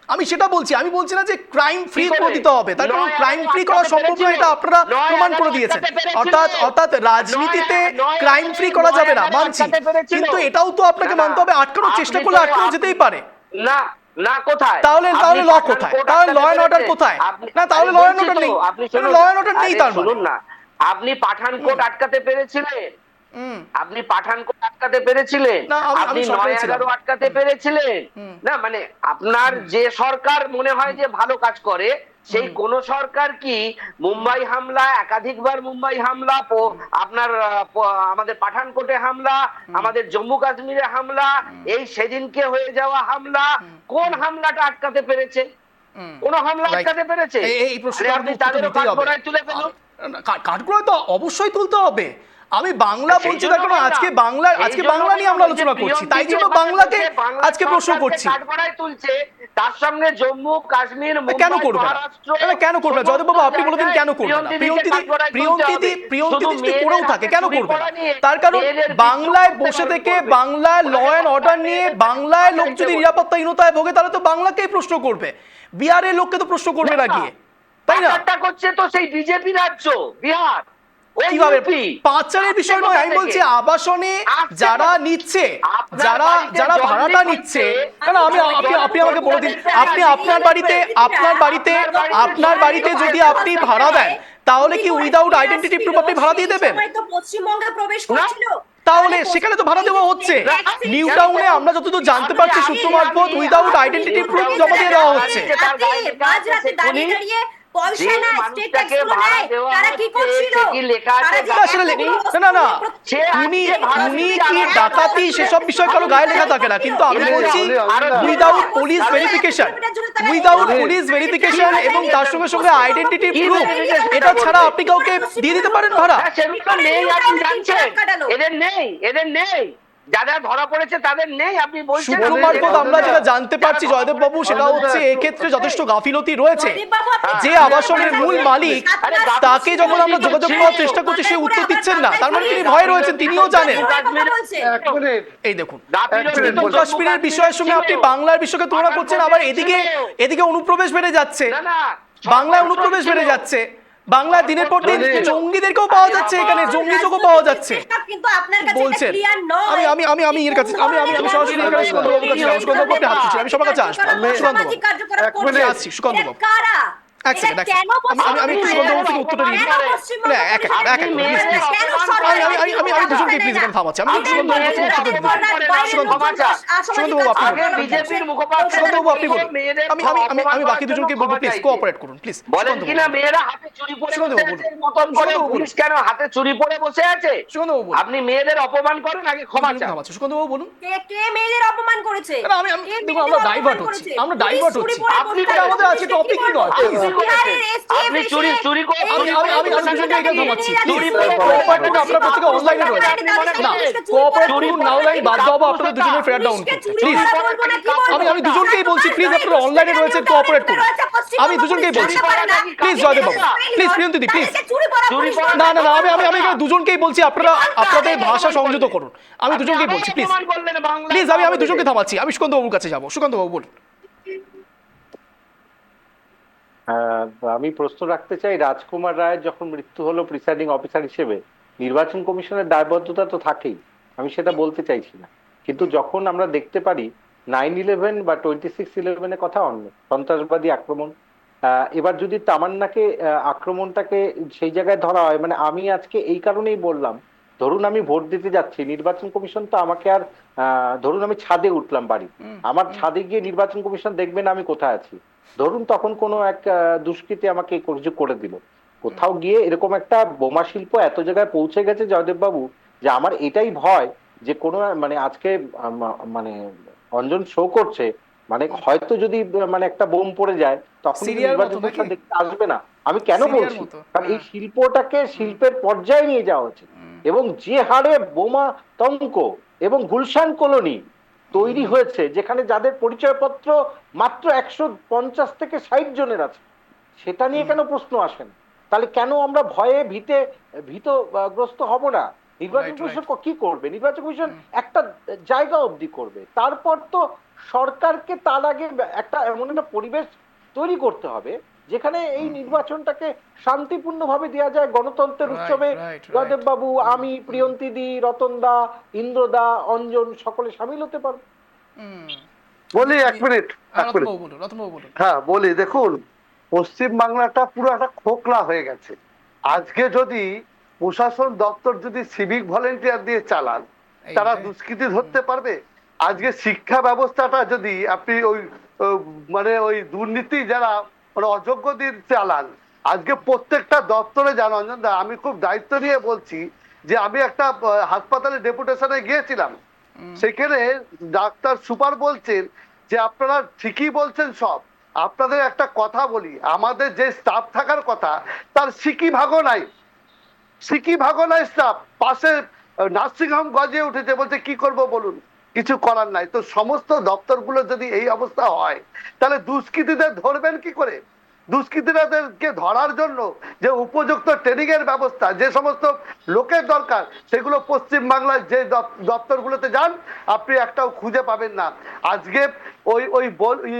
S1: আমি সেটা বলছি, আমি বলছি না যে ক্রাইম ফ্রি
S4: কি করে?
S1: করে দিতে হবে, তার কারণ
S4: নয়
S1: ক্রাইম
S4: এগারো
S1: ফ্রি করা
S4: আটকাতে
S1: সম্ভব নয়,
S4: পেরেছিল।
S1: এটা আপনারা
S4: নয়
S1: প্রমাণ করে
S4: এগারো
S1: দিয়েছেন।
S4: আটকাতে পেরেছিল।
S1: অর্থাৎ রাজনীতিতে
S4: নয়
S1: ক্রাইম ফ্রি করা যাবে না,
S4: এগারো
S1: মানছি,
S4: আটকাতে পেরেছিল।
S1: কিন্তু এটাও তো আপনাকে
S4: না,
S1: মানতে হবে আটকানোর
S4: আপনি
S1: চেষ্টা
S4: তো
S1: করলে আটকানো যেতেই পারে।
S4: না না, কোথায়?
S1: তাহলে
S4: আপনি
S1: ল
S4: পাঠান
S1: কোথায়?
S4: কোড
S1: তাহলে ল
S4: আটকাতে
S1: অ্যান্ড অর্ডার
S4: পেরেছেন।
S1: কোথায়?
S4: আপনি-
S1: না তাহলে
S4: আরে
S1: ল অ্যান্ড
S4: বলছি
S1: অর্ডার
S4: তো,
S1: নেই,
S4: আপনি শুনুন,
S1: ল অ্যান্ড অর্ডার নেই
S4: আরে
S1: তার মানে।
S4: শুনুন না, আপনি পাঠান কোড আটকাতে পেরেছিলেন? আপনি পাঠান কোড আটকাতে পেরেছিলেন?
S1: না, আমি
S4: আপনি
S1: সরকারে
S4: 9/11
S1: ছিলাম।
S4: আটকাতে পেরেছিলেন? না মানে আপনার যে সরকার মনে হয় যে ভালো কাজ করে, সেই কোন সরকার কি মুম্বাই হামলা, একাধিকবার মুম্বাই হামলা, আপনার আমাদের পাঠানকোটে হামলা, আমাদের জম্মু কাশ্মীরে হামলা, এই সেদিনকে হয়ে যাওয়া হামলা, কোন হামলাটা আটকাতে পেরেছে? কোন হামলা
S1: Right.
S4: আটকাতে পেরেছে?
S1: এই প্রশ্নটা
S4: আরে
S1: আপনি
S4: আপনি
S1: উত্তর
S4: তাদেরও
S1: দিতেই হবে।
S4: কাঠগড়ায় তুলে ফেলুন।
S1: কাঠগড়ায় তো অবশ্যই তুলতে হবে। আমি বাংলা
S4: সেই
S1: বলছি,
S4: জন্য
S1: তার কারণ
S4: বললাম।
S1: আজকে
S4: সেই জন্য
S1: বাংলা নিয়ে আমরা
S4: বললাম,
S1: আলোচনা
S4: যে
S1: করছি,
S4: প্রিয়ম
S1: তাই
S4: দিদি
S1: জন্য
S4: কথা
S1: বাংলাকে
S4: বলছে, বাংলা
S1: আজকে প্রশ্ন
S4: সরকারকে
S1: করছি।
S4: কাঠগড়ায় তুলছে, তার সঙ্গে জম্মু কাশ্মীর,
S1: কেন
S4: মুম্বাই,
S1: করবে না?
S4: মহারাষ্ট্র,
S1: না, কেন করবে না?
S4: সমস্ত
S1: জয়দেব বাবু আপনি বলে দিন
S4: জায়গায়
S1: কেন করবে না?
S4: প্রিয়ম দিদিকে কাঠগড়ায় তুলতে হবে।
S1: প্রিয়ন্তিদি
S4: শুধু
S1: যদি করেও
S4: মেয়েদের
S1: থাকে
S4: হাতে
S1: কেন
S4: চুরি
S1: করবে না?
S4: করা নিয়ে,
S1: তার কারণ
S4: মেয়েদের
S1: বাংলায়
S4: বিদ্রোহ
S1: বসে
S4: করতে
S1: থেকে
S4: করবে।
S1: বাংলায় ল অ্যান্ড অর্ডার নিয়ে বাংলায় লোক যদি
S4: বলবে।
S1: নিরাপত্তাহীনতায় ভোগে তাহলে তো বাংলাকেই প্রশ্ন করবে, বিহারের লোককে তো প্রশ্ন করবে না গিয়ে, তাই না?
S4: ব্যাপারটা করছে তো সেই বিজেপি রাজ্য বিহার, ওই
S1: কিভাবে
S4: ইউপি।
S1: পাঁচালের বিষয় নয়, আমি বলছি আবাসনে
S4: আসছে
S1: যারা
S4: কোথা-
S1: নিচ্ছে,
S4: আপনার
S1: যারা
S4: বাড়িতে
S1: যারা
S4: জল
S1: ভাড়াটা
S4: লিক
S1: নিচ্ছে,
S4: হচ্ছে।
S1: না আপনি আমাকে বলে দিন, আপনি আপনার বাড়িতে যদি আপনি ভাড়া দেন, তাহলে কি উইদাউট আইডেন্টিটি প্রুফ আপনি ভাড়া দিয়ে দেবেন?
S2: তো পশ্চিমবঙ্গে প্রবেশ করছিল,
S1: তাহলে সেখানে তো ভাড়া দেওয়া হচ্ছে। নিউ টাউনে আমরা যতদূর জানতে পারছি সূত্র মারফত উইদাউট আইডেন্টিটি প্রুফ জমা দিয়ে দেওয়া হচ্ছে।
S2: মাঝরাতে দাঁড়িয়ে দাঁড়িয়ে পয়সা না স্টেট ট্যাক্স গুলো নেয়, তারা কি করছিল?
S1: উনি কি ডাকাতি সেসব বিষয় কারো গায়ে লেখা থাকে না, কিন্তু আমি বলছি উইদাউট পুলিশ ভেরিফিকেশন এবং তার সঙ্গে সঙ্গে আইডেন্টিটি প্রুফ, এটা ছাড়া আপনি কাউকে দিয়ে দিতে পারেন ভাড়া?
S4: সেগুলো নেই, আপনি জানছেন। এদের নেই যারা ধরা পড়েছে তাদের নেই, আপনি বলছেন।
S1: সূত্র মারফত আমরা যেটা জানতে পারছি জয়দেব বাবু, সেটা হচ্ছে এক্ষেত্রে যথেষ্ট গাফিলতি রয়েছে। যে আবাসনের মূল মালিক, তাকে যখন আমরা যোগাযোগ করার চেষ্টা করছি সে উত্তর দিচ্ছেন না, তার মানে তিনি ভয়ে রয়েছেন, তিনিও জানেন। এই দেখুন, জম্মু কাশ্মীরের বিষয়ের সঙ্গে আপনি বাংলার বিষয়কে তুলনা করছেন, আবার এদিকে অনুপ্রবেশ বেড়ে যাচ্ছে, বাংলায় অনুপ্রবেশ বেড়ে যাচ্ছে, বাংলায় দিনের পর দিন জঙ্গিদেরকেও পাওয়া যাচ্ছে, এখানে জঙ্গি যোগও পাওয়া যাচ্ছে বলছেন। আমি এর কাছে আমি সরাসরি এখানে সুকান্ত বাবুর কাছে যাবো। সুকান্ত বাবু আপনি হাত দিচ্ছেন, আমি সবার কাছে আসবো। সুকান্ত বাবু আসছি, সুকান্ত বাবু এক সেকেন্ড আমি একটু সুকান্তবাবু থেকে উত্তরটা নিয়ে আমি দুজনকে প্লিজ এখানে থামাচ্ছি। আমি সুকান্তবাবু থেকে উত্তরটা সুকান্তবাবু আপনি
S4: বিজেপির মুখপাত্র
S1: সুকান্তবাবু আপনি বলুন। আমি বাকি দুজনকে বলবো প্লিজ কোঅপারেট করুন প্লিজ।
S4: বলেন কিনা মেয়েরা হাতে চুরি পরে বসে আছে মতন করে, পুলিশ কেন হাতে চুরি পরে বসে আছে?
S1: সুকান্তবাবু বলুন।
S4: আপনি মেয়েদের অপমান করেন, আগে ক্ষমা চান।
S1: থামাচ্ছি সুকান্তবাবু বলুন।
S2: কে মেয়েদের অপমান করেছে?
S1: আমি দেখুন আমরা ডাইভার্ট হচ্ছি, আপনি আমাদের আজকে টপিকই নয়।
S4: আপনি চুরি চুরি করে
S1: আমি দুজনকে এখানে থামাচ্ছি প্লিজ। কোঅপারেট করুন, আপনারা প্রত্যেকে অনলাইনে রয়েছে না, কোঅপারেট করুন, নাও লাইন বাদ দাও আপনাদের দুজনের ফেয়ার ডাউন প্লিজ। আমি দুজনকেই বলছি প্লিজ, আপনারা অনলাইনে রয়েছেন, কোঅপারেট করুন। আমি দুজনকেই বলছি please, Joydeb Babu please, প্রিয়ন্তীদি please. না আমি এখানে দুজনকেই বলছি, আপনারা আপনাদের ভাষা সংযত করুন। আমি দুজনকেই বলছি প্লিজ প্লিজ। আমি দুজনকে থামাচ্ছি। আমি সুকান্ত বাবুর কাছে যাবো। সুকান্ত বাবু বলুন।
S7: আমি প্রশ্ন রাখতে চাই, রাজকুমার রায়ের যখন মৃত্যু হলো প্রিসাইডিং অফিসার হিসেবে নির্বাচন কমিশনের দায়বদ্ধতা তো থাকেই, আমি সেটা বলতে চাইছি না, কিন্তু যখন আমরা দেখতে পারি 9/11 বা 26/11 কথা অন্য সন্ত্রাসবাদী আক্রমণ, এবার যদি তামান্নাকে আক্রমণটাকে সেই জায়গায় ধরা হয়, মানে আমি আজকে এই কারণেই বললাম, ধরুন আমি ভোট দিতে যাচ্ছি, নির্বাচন কমিশন তো আমাকে আর ধরুন আমি ছাদে উঠলাম বাড়ি, আমার ছাদে গিয়ে নির্বাচন কমিশন দেখবে না আমি কোথায় আছি। ধরুন তখন কোনো এক দুষ্কৃতী আমাকে কিছু করে দিল, কোথাও গিয়ে এরকম একটা বোমা শিল্প এত জায়গায় পৌঁছে গেছে জয়দেব বাবু, যে আমার এটাই ভয় যে কোনো মানে আজকে মানে অঞ্জন শো করছে, মানে হয়তো যদি মানে একটা বোম পড়ে যায় তখন নির্বাচন কমিশন দেখতে আসবে না। আমি কেন বলছি, কারণ এই শিল্পটাকে শিল্পের পর্যায়ে নিয়ে যাওয়া উচিত, এবং যে হারে বোমা তঙ্ক এবং গুলশান কলোনি তৈরি হয়েছে, যেখানে যাদের পরিচয়পত্র মাত্র 150 থেকে 60 জনের আছে, সেটা নিয়ে কেন প্রশ্ন আসে না? তাহলে কেন আমরা ভয়ে ভীতগ্রস্ত হব না? নির্বাচন কমিশন কি করবে? নির্বাচন কমিশন একটা জায়গা অবধি করবে, তারপর তো সরকারকে তার আগে একটা এমন একটা পরিবেশ তৈরি করতে হবে যেখানে এই নির্বাচনটাকে শান্তিপূর্ণভাবে দেওয়া যায়, গণতন্ত্রের উৎসবে জয়দেব বাবু, আমি, প্রিয়ন্তীদি, রতনদা, ইন্দ্রদা, অঞ্জন সকলে সামিল হতে পারবে।
S3: বলি এক মিনিট। হ্যাঁ বলি, দেখুন পশ্চিম বাংলাটা পুরো একটা খোকলা হয়ে গেছে। আজকে যদি প্রশাসন দপ্তর যদি সিভিক ভলেন্টিয়ার দিয়ে চালান, তারা দুষ্কৃতী ধরতে পারবে? আজকে শিক্ষা ব্যবস্থাটা যদি আপনি ওই মানে ওই দুর্নীতি যারা মানে অযোগ্যদের চালান, আজকে প্রত্যেকটা দপ্তরে যান অঞ্জন দা, আমি খুব দায়িত্ব নিয়ে বলছি যে আমি একটা হাসপাতালে ডেপুটেশনে গিয়েছিলাম, সেখানে ডাক্তার সুপার বলছেন যে আপনারা ঠিকই বলছেন সব, আপনাদের একটা কথা বলি, আমাদের যে স্টাফ থাকার কথা তার সিকি ভাগও নাই, সিকি ভাগও নাই স্টাফ, পাশে নার্সিংহোম গজিয়ে উঠেছে, বলছে কি করব বলুন, কিছু করার নাই। তো সমস্ত দপ্তরগুলো যদি এই অবস্থা হয়, তাহলে দুষ্কৃতীদের ধরবেন কি করে? দুষ্কৃতীদেরকে ধরার জন্য যে উপযুক্ত ট্রেনিং এর ব্যবস্থা, যে সমস্ত লোকের দরকার, সেগুলো পশ্চিম বাংলায় যে দপ্তরগুলোতে যান আপনি একটাও খুঁজে পাবেন না। আজকে ওই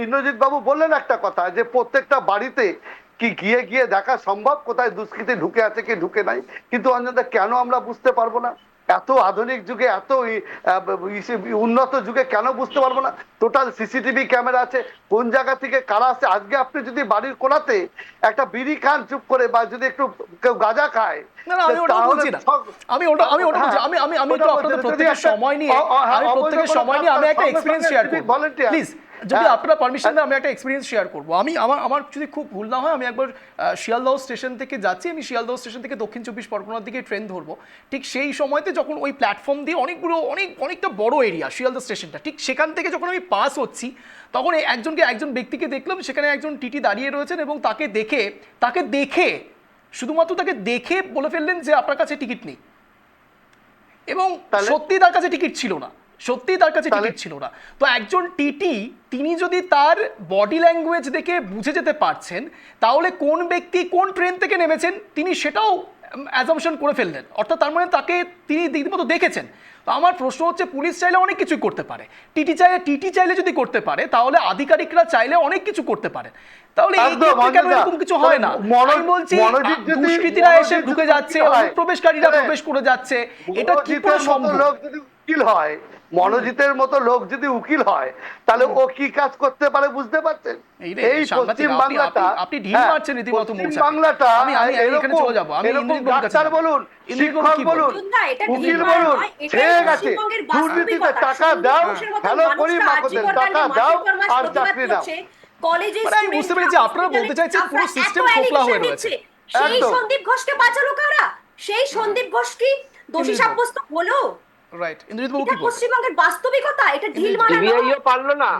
S3: ইন্দ্রজিৎ বাবু বললেন একটা কথা, যে প্রত্যেকটা বাড়িতে কি গিয়ে গিয়ে দেখা সম্ভব কোথায় দুষ্কৃতী ঢুকে আছে কি ঢুকে নাই? কিন্তু অঞ্জনদা কেন আমরা বুঝতে পারবো না? এত আধুনিক যুগে, এত উন্নত যুগে কেন বুঝতে পারবো না? টোটাল সিসিটিভি ক্যামেরা আছে, কোন জায়গা থেকে কারা আছে। আজকে আপনি যদি বাড়ির কোনাতে একটা বিড়ি খান চুপ করে, বা যদি একটু কেউ গাঁজা খায়,
S1: আমি প্রত্যেকের সময় নিয়ে আমি একটা এক্সপেরিয়েন্স শেয়ার করব প্লিজ, যদি আপনারা পারমিশন দেন আমি একটা এক্সপিরিয়েন্স শেয়ার করবো। আমার যদি খুব ভুল না হয়, আমি একবার শিয়ালদহ স্টেশন থেকে যাচ্ছি, আমি শিয়ালদহ স্টেশন থেকে দক্ষিণ 24 পরগনার দিকে ট্রেন ধরবো। ঠিক সেই সময়তে যখন ওই প্ল্যাটফর্ম দিয়ে অনেকটা বড় এরিয়া শিয়ালদহ স্টেশনটা, ঠিক সেখান থেকে যখন আমি পাস হচ্ছি, তখন একজন ব্যক্তিকে দেখলাম, সেখানে একজন টিটি দাঁড়িয়ে রয়েছেন, এবং তাকে দেখে শুধুমাত্র তাকে দেখে বলে ফেললেন যে আপনার কাছে টিকিট নেই, এবং সত্যি তার কাছে টিকিট ছিল না, তো একজন টিটি, তিনি যদি তার বডি ল্যাঙ্গুয়েজ দেখে বুঝে যেতে পারছেন, তাহলে কোন ব্যক্তি কোন ট্রেন থেকে নেমেছেন তিনি সেটাও অ্যাজাম্পশন করে ফেললেন, অর্থাৎ তার মানে তাকে তিনি রীতিমতো দেখেছেন। তো আমার প্রশ্ন হচ্ছে, পুলিশ চাইলে অনেক কিছুই করতে পারে, টিটি চাইলে যদি করতে পারে, তাহলে আধিকারিকরা চাইলে অনেক কিছু করতে পারে, তাহলে এই ক্ষেত্রে কেন এরকম কিছু হয় না? আমি বলছি দুষ্কৃতীরা এসে ঢুকে যাচ্ছে, অনুপ্রবেশকারীরা প্রবেশ করে যাচ্ছে, এটা কি করে সম্ভব?
S3: উকিল হয়, মনোজিতের মতো লোক যদি উকিল হয়, তাহলে ও কি কাজ করতে পারে বুঝতে পারছেন? এই পশ্চিম বাংলাটা,
S1: আপনি ঢিল মারছেন রীতিমতো
S3: পশ্চিম
S1: মৌচাকে।
S3: বাংলাটা
S1: আমি এখানে
S3: এরকম
S1: চলে যাবো। আমি
S3: এরকম
S1: ইন্দ্রজিৎ বাবুর কাছে
S3: ডাক্তার
S1: যাবো।
S3: বলুন,
S1: ইন্দ্রজিৎ বাবু
S3: শিক্ষক
S1: কি
S3: বলুন,
S2: না, এটা
S3: উকিল
S2: ঢিল মারা
S3: বলুন,
S2: নয়, এটাই
S3: ঠিক আছে,
S2: পশ্চিমবঙ্গের
S3: দুর্নীতিতে
S2: বাস্তবিকতা।
S3: টাকা দাও,
S2: মানুষের মতো
S3: ভালো করি
S2: মানুষরা
S3: মাকতেন,
S2: আজীবন
S3: টাকা
S2: কাণ্ডে
S3: দাও
S2: মাসের পর মাস
S3: আর
S2: প্রতিবাদ
S3: চাকরি দাও।
S2: করছে। কলেজে
S1: মানে আমি বুঝতে পেরেছি আপনারা বলতে চাইছেন পুরো সিস্টেম খোকলা হয়ে রয়েছে।
S2: সেই
S3: একদম।
S2: সন্দীপ ঘোষকে বাঁচালো কারা? সেই সন্দীপ ঘোষ কি দোষী
S1: ইন্দ্রজিৎ
S2: সাব্যস্ত হলো?
S1: রাইট, ইন্দ্রজিৎ বাবু
S2: এটা
S1: কি বলবেন?
S2: পশ্চিমবঙ্গের বাস্তবিকতা, এটা ঢিল মারা নয়।
S4: সিবিআইও পারলো না,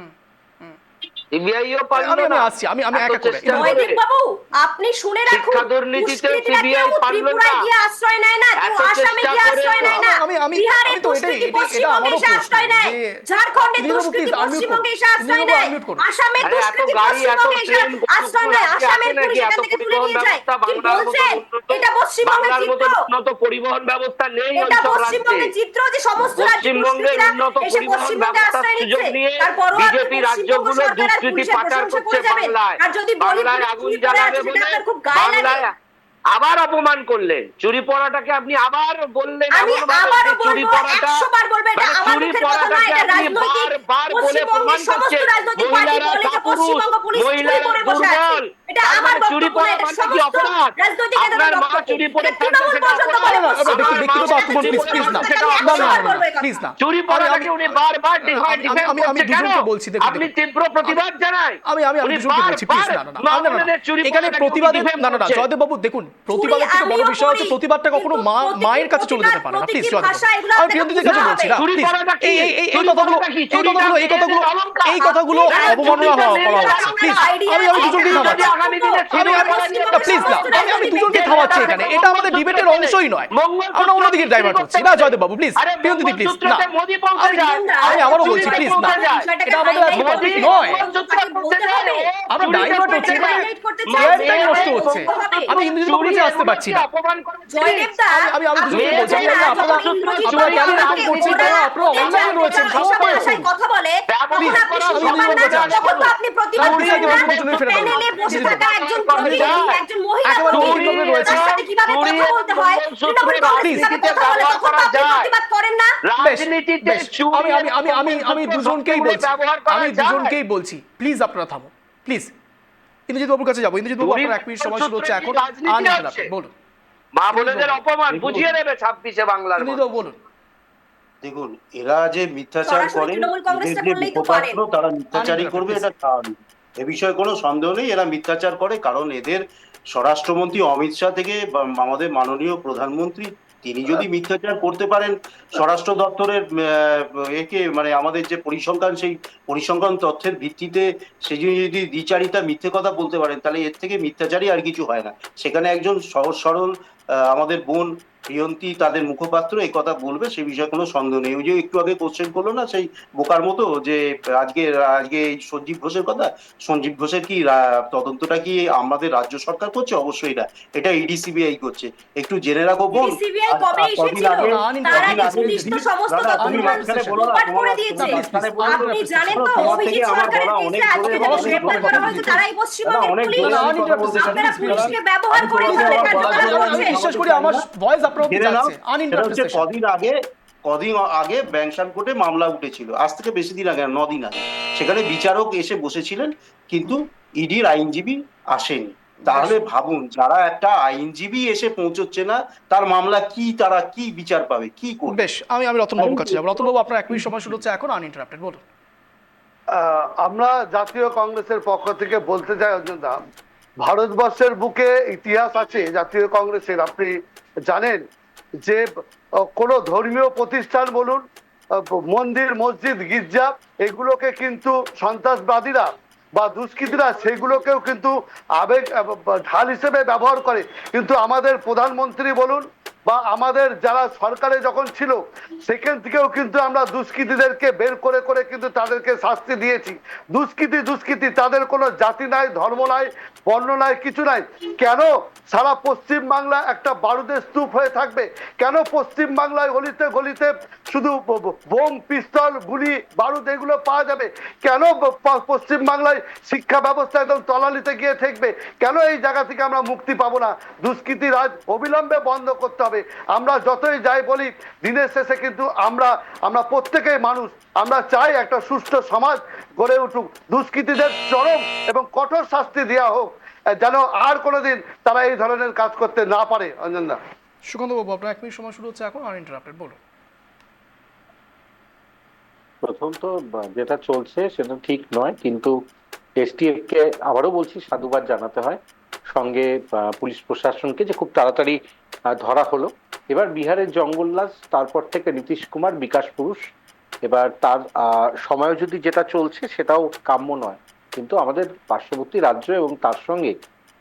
S4: সিবিআইও পারলো
S1: আমি
S4: না।
S1: আসছি, আমি
S4: এত
S1: এক এক করে।
S4: চেষ্টা করে।
S2: জয়দীপ বাবু, আপনি শুনে রাখুন,
S4: শিক্ষা দুর্নীতিতে
S2: দুষ্কৃতীরা
S4: CBI
S2: কেউ
S4: পারলো
S2: ত্রিপুরায়
S4: না।
S2: গিয়ে আশ্রয় নেয় না, কেউ
S4: এত
S2: আসামে
S4: চেষ্টা
S2: গিয়ে
S4: করে
S2: আশ্রয় নেয় না,
S1: আমি
S2: বিহারে
S1: তো
S2: দুষ্কৃতী
S1: এটা
S2: পশ্চিমবঙ্গে
S1: আমারও
S2: এসে আশ্রয়
S1: প্রশ্ন
S2: নেয়,
S1: যে
S2: ঝাড়খণ্ডে
S1: ইন্দ্রজিৎ বাবু
S2: দুষ্কৃতী
S1: please unmute
S2: পশ্চিমবঙ্গে
S1: করুন।
S2: এসে আশ্রয়
S1: ইন্দ্রজিৎ বাবু
S2: নেয়,
S1: unmute করুন।
S2: আসামে
S4: আরে এত
S2: দুষ্কৃতী
S4: গাড়ি, এত
S2: পশ্চিমবঙ্গে এসে
S4: ট্রেন,
S2: আশ্রয় নেয়,
S4: আপনি
S2: আসামের
S4: আছেন নাকি?
S2: পুলিশ এখান
S4: এত
S2: থেকে তুলে
S4: পরিবহন
S2: নিয়ে যায়।
S4: ব্যবস্থা
S2: কি
S4: বাংলার মতো
S2: বলছেন?
S4: উন্নত,
S2: এটা পশ্চিমবঙ্গের
S4: বাংলার মতো
S2: চিত্র,
S4: উন্নত পরিবহন ব্যবস্থা নেই
S2: এটা
S4: ওইসব রাজ্যে।
S2: পশ্চিমবঙ্গের চিত্র যে সমস্ত রাজ্যে
S4: পশ্চিমবঙ্গের
S2: দুষ্কৃতীরা
S4: উন্নত
S2: এসে
S4: পরিবহন
S2: পশ্চিমবঙ্গে
S4: ব্যবস্থার
S2: আশ্রয়
S4: সুযোগ
S2: নিচ্ছে,
S4: নিয়ে
S2: তারপরও আপনি
S4: বিজেপি
S2: পশ্চিমবঙ্গ
S4: রাজ্যগুলো
S2: সরকার আর
S4: দুষ্কৃতি
S2: পুলিশের
S4: পাচার
S2: প্রশংসা
S4: করছে
S2: করে যাবেন।
S4: বাংলায়।
S2: আর যদি বলি
S4: বাংলায়
S2: পুলিশ
S4: আগুন
S2: চুরি করে
S4: জ্বালাবে
S2: আছে সেটা
S4: বলে
S2: আপনার খুব গায়ে লাগে।
S4: বাংলায় আবার অপমান করলেন। চুরি পড়াটাকে আপনি আবার বললেন
S2: আমি
S4: এমন ভাবে
S2: আবারও
S4: যে চুরি
S2: বলবো,
S4: পড়াটা
S2: 100 বার বলবো, এটা
S4: মানে
S2: আমার
S4: চুরি
S2: মুখের কথা না,
S4: পড়াটাকে
S2: এটা
S4: আপনি
S2: রাজনৈতিক।
S4: বারবার বলে প্রমাণ
S2: পশ্চিমবঙ্গের সমস্ত
S4: করছেন
S2: রাজনৈতিক পার্টি
S4: মহিলারা
S2: বলে যে
S4: কাপুরুষ,
S2: পশ্চিমবঙ্গ পুলিশ চুরি
S4: মহিলারা
S2: করে বসে আছে।
S4: দুর্বল।
S2: এটা
S4: তার
S2: আমার
S4: মানে চুরি
S2: বক্তব্য না,
S4: পড়া
S2: এটা
S4: মানে কি
S2: সমস্ত
S4: অপরাধ?
S2: রাজনৈতিক নেতাদের
S4: আপনার মা
S2: বক্তব্য।
S4: চুরি পড়ে
S2: এটা
S4: থাকবে
S2: তৃণমূল
S4: সেটা
S2: পর্যন্ত
S4: অপরাধ?
S2: বলে
S1: না,
S2: পশ্চিমবঙ্গের
S1: ব্যক্তিগত
S2: মানুষ
S1: আক্রমণ
S2: চুরি
S1: প্লিজ
S2: করে
S1: না,
S2: বসে থাকে,
S4: সেটা
S2: আমি 100 বার বলবো এই কথা।
S1: প্লিজ না।
S4: চুরি পড়াটাকে উনি বারবার ডিফাইন
S1: আমি
S4: করছে কেন?
S1: দুজনকে বলছি, দেখুন,
S4: আপনি
S1: দেখুন।
S4: তীব্র প্রতিবাদ জানাই।
S1: আমি
S4: উনি
S1: দুজনকে বলছি প্লিজ
S4: বারবার
S1: না,
S4: মা-বোনেদের চুরি
S1: এখানে
S4: পড়াটাকে উনি
S1: প্রতিবাদের
S4: defame
S1: না
S4: করছেন।
S1: জয়দেব বাবু দেখুন, প্রতিবাদের থেকে বড়
S2: আমিও
S1: বিষয় হচ্ছে
S2: করি,
S1: প্রতিবাদটা কখনো
S2: কিন্তু
S1: মায়ের কাছে চলে যেতে পারে না। প্লিজ
S2: প্রতীকী
S1: জয়দেব
S2: ভাষা
S1: বাবু,
S2: এগুলো
S1: আমি
S2: আপনাকে
S1: প্রিয়ন্তীদের কাছে
S2: বুঝতে
S1: বলছি
S2: হবে।
S1: না,
S4: চুরি
S1: প্লিজ
S4: করাটা কি?
S1: এই
S4: চুরি
S1: কথাগুলো
S4: করাটা কি?
S1: এই
S4: চুরিটা
S1: কথাগুলো এই
S4: মেয়েদের
S1: কথাগুলো
S4: অলংকার।
S1: এই কথাগুলো
S2: আপনি
S1: অবমাননা
S2: চুরিটা
S1: করা
S2: মেয়েদের
S1: হচ্ছে। প্লিজ
S2: অলংকার,
S1: আমি দুজনকে
S2: idea
S1: থামাচ্ছি।
S2: আছে,
S4: আগামী দিনে
S1: আমি প্লিজ না, আমি দুজনকে থামাচ্ছি এখানে। এটা আমাদের ডিবেটের অংশই নয়। আমরা অন্যদিকে ডাইভার্ট হচ্ছি না জয়দেব বাবু, প্লিজ প্রিয়ন্তী প্লিজ না। আমি আবারও বলছি প্লিজ না, এটা আমাদের আজকে টপিক নয়। আমরা ডাইভার্ট হচ্ছি, এয়ার টাইম নষ্ট হচ্ছে। আমি ইন্দ্রজিৎ বাবুর কাছে আসতে পারছি না। আমি দুজনকে বলছি, আপনারা কেন এরকম করছেন? কারণ আপনারা অনলাইনে রয়েছেন, সামনে রয়েছেন।
S2: কথা বলে
S1: Please, আমি ইন্দ্রজিৎ বাবুর কাছে আসছি।
S2: তখন তো আপনি প্রতিবাদ
S1: Please,
S2: করেন না।
S1: আমাকে বসে ফেলে দাও।
S2: প্যানেলে বসে থাকা একজন প্রতিনিধি, একজন মহিলা
S1: একেবারে
S2: প্রতিনিধি,
S1: চুরি রয়েছে।
S2: তার সাথে কিভাবে কথা বলতে হয়, তৃণমূল কংগ্রেস
S1: Please,
S2: কিভাবে কথা বলে, তখন তো আপনি প্রতিবাদ করেন না।
S1: বেশ, আমি দুজনকেই বলছি, আমি দুজনকেই বলছি, প্লিজ আপনারা থামো, প্লিজ। ইন্দ্রজিৎ বাবুর কাছে যাবো। ইন্দ্রজিৎ বাবু, আপনার 1 মিনিট সময় শুরু হচ্ছে এখন। আনইন্টারাপ্টেড বলুন।
S4: মা বোনেদের অপমান বুঝিয়ে নেবে 26শে বাংলার
S1: ইন্দ্রজিৎ বাবু বলুন।
S6: দেখুন, এরা যে মিথ্যাচার
S2: সরাসরি
S6: করে,
S2: তৃণমূল কংগ্রেসটা
S6: এদের যে
S2: করলেই তো
S6: মুখপাত্র
S2: পারেন।
S6: তারা মিথ্যাচারই
S1: আনইন্টারাপ্টেড,
S6: করবে,
S1: please।
S6: এটা স্বাভাবিক। এ বিষয়ে কোনো সন্দেহ নেই, এরা মিথ্যাচার করে। কারণ এদের স্বরাষ্ট্রমন্ত্রী অমিত শাহ থেকে আমাদের মাননীয় প্রধানমন্ত্রী, তিনি যদি মিথ্যাচার করতে পারেন, স্বরাষ্ট্র দপ্তরের একে মানে আমাদের যে পরিসংখ্যান, সেই পরিসংখ্যান তথ্যের ভিত্তিতে সে যদি দ্বিচারিতা মিথ্যে কথা বলতে পারেন, তাহলে এর থেকে মিথ্যাচারই আর কিছু হয় না। সেখানে একজন সহজ সরল আমাদের বোন প্রিয়ন্তী তাদের মুখপাত্র এই কথা বলবে, সে বিষয়ে কোনো সন্দেহ নেই। ওই যে একটু আগে কোশ্চেন করলো না সেই বোকার মতো, যে আজকে এই সঞ্জীব ঘোষের কথা, সঞ্জীব ঘোষের কি তদন্তটা কি আমাদের রাজ্য সরকার করছে? অবশ্যই না, এটা ইডি সিবিআই করছে। একটু জেনে রাখো বোন,
S2: CBI কবে এসেছিল? তার আগে পুলিশ তো সমস্ত তথ্য লোপাট করে দিয়েছে। আপনি জানেন তো, অভিজিৎ সরকারের কেসে আজকে যারা গ্রেফতার করা হয়েছে তারাই পশ্চিমবঙ্গের পুলিশ। আপনারা পুলিশকে ব্যবহার করে তাদের কার্যকলাপ
S1: আমি
S2: করছেন।
S1: বিশ্বাস করি আমার ভয়েস আপনার অব্দি যাচ্ছে। Uninterrupted session.
S6: কদিন আগে ব্যাংশান কোর্টে মামলা উঠেছিল, আজ থেকে বেশি দিন আগে, 9 দিন আগে। সেখানে বিচারক এসে বসেছিলেন, কিন্তু ইডির আইনজীবী আসেনি। তাহলে ভাবুন, যারা একটা আইনজীবী এসে পৌঁছচ্ছে না, তার মামলা কি, তারা কি বিচার পাবে, কি করবে?
S1: বেশ, আমি রতন বাবুর কাছে যাবো। রতন বাবু, আপনার 1 মিনিট সময় শুরু হচ্ছে এখন। আনইন্টারাপ্টেড বলুন।
S3: আমরা জাতীয় কংগ্রেসের পক্ষ থেকে বলতে চাই অর্জুন দা, ভারতবর্ষের বুকে ইতিহাস আছে জাতীয় কংগ্রেসের। আপনি জানেন যে কোনো ধর্মীয় প্রতিষ্ঠান বলুন, মন্দির, মসজিদ, গির্জা, এগুলোকে কিন্তু সন্ত্রাসবাদীরা বা দুষ্কৃতীরা সেগুলোকেও কিন্তু আবেগ ঢাল হিসেবে ব্যবহার করে। কিন্তু আমাদের প্রধানমন্ত্রী বলুন বা আমাদের যারা সরকারে যখন ছিল, সেখান থেকেও কিন্তু আমরা দুষ্কৃতীদেরকে বের করে করে কিন্তু তাদেরকে শাস্তি দিয়েছি। দুষ্কৃতী তাদের কোনো জাতি নাই, ধর্ম নাই, বর্ণ নাই, কিছু নাই। কেন সারা পশ্চিম বাংলা একটা বারুদের স্তূপ হয়ে থাকবে? কেন পশ্চিম বাংলায় গলিতে গলিতে শুধু বোম, পিস্তল, গুলি, বারুদ এগুলো পাওয়া যাবে? কেন পশ্চিম বাংলায় শিক্ষা ব্যবস্থা একদম তলানিতে গিয়ে ঠেকবে? কেন এই জায়গা থেকে আমরা মুক্তি পাবো না? দুষ্কৃতি রাজ অবিলম্বে বন্ধ করতে হবে। হবে। আমরা যতই যাই বলি, দিনের শেষে কিন্তু আমরা প্রত্যেকেই মানুষ। আমরা চাই একটা সুস্থ সমাজ গড়ে উঠুক, দুষ্কৃতীদের চরম এবং কঠোর শাস্তি দেওয়া হোক, যেন আর কোনোদিন তারা এই ধরনের কাজ করতে না পারে। অঞ্জনদা।
S1: সুকান্ত বাবু, আপনার 1 মিনিট সময় শুরু হচ্ছে এখন, আনইন্টারাপ্টেড, বলুন।
S7: প্রথম তো যেটা চলছে সেটা ঠিক নয়, কিন্তু এসটিএফ কে আবারও বলছি সাধুবাদ জানাতে হয়, সঙ্গে পুলিশ প্রশাসনকে যে খুব তাড়াতাড়ি ধরা হলো। এবার বিহারের জঙ্গলরাজ, তারপর থেকে নীতিশ কুমার বিকাশ পুরুষ, এবার তার সময় যদি যেটা চলছে সেটাও কাম্য নয়, কিন্তু আমাদের পার্শ্ববর্তী রাজ্য এবং তার সঙ্গে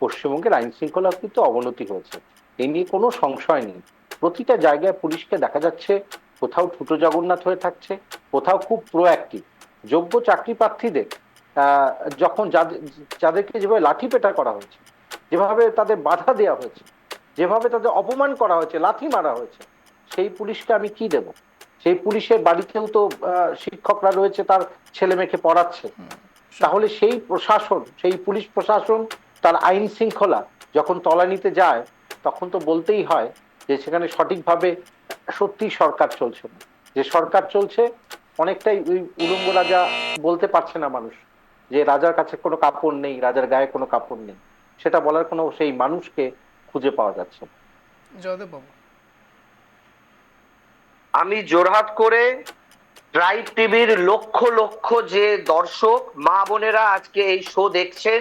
S7: পশ্চিমবঙ্গের আইন শৃঙ্খলা কিন্তু অবনতি হয়েছে, এই নিয়ে কোনো সংশয় নেই। প্রতিটা জায়গায় পুলিশকে দেখা যাচ্ছে কোথাও ছোট জগন্নাথ হয়ে থাকছে, কোথাও খুব প্রোঅ্যাক্টিভ। যোগ্য চাকরি প্রার্থীদের যখন যাদেরকে যেভাবে লাঠি পেটা করা হয়েছে, যেভাবে তাদের বাধা দেওয়া হয়েছে, যেভাবে তাদের অপমান করা হয়েছে, লাথি মারা হয়েছে, সেই পুলিশকে আমি কি দেব? সেই পুলিশের বাড়িতেও তো শিক্ষকরা রয়েছে, তার ছেলে মেয়েকে পড়াচ্ছে। তাহলে সেই প্রশাসন, সেই পুলিশ প্রশাসন, তার আইন শৃঙ্খলা যখন তলানিতে যায়, তখন তো বলতেই হয় যে সেখানে সঠিকভাবে সত্যি সরকার চলছে না। যে সরকার চলছে অনেকটাই ওই উলঙ্গ রাজা, বলতে পারছে না মানুষ যে রাজার কাছে কোনো কাপড় নেই, রাজার গায়ে কোনো কাপড় নেই, সেটা বলার কোনো সেই মানুষকে খুঁজে পাওয়া যাচ্ছে না।
S1: জয়দেব বাবু।
S4: আমি জোরহাট করে ট্রাইব টিভির লক্ষ লক্ষ যে দর্শক মা বোনেরা আজকে এই শো দেখছেন,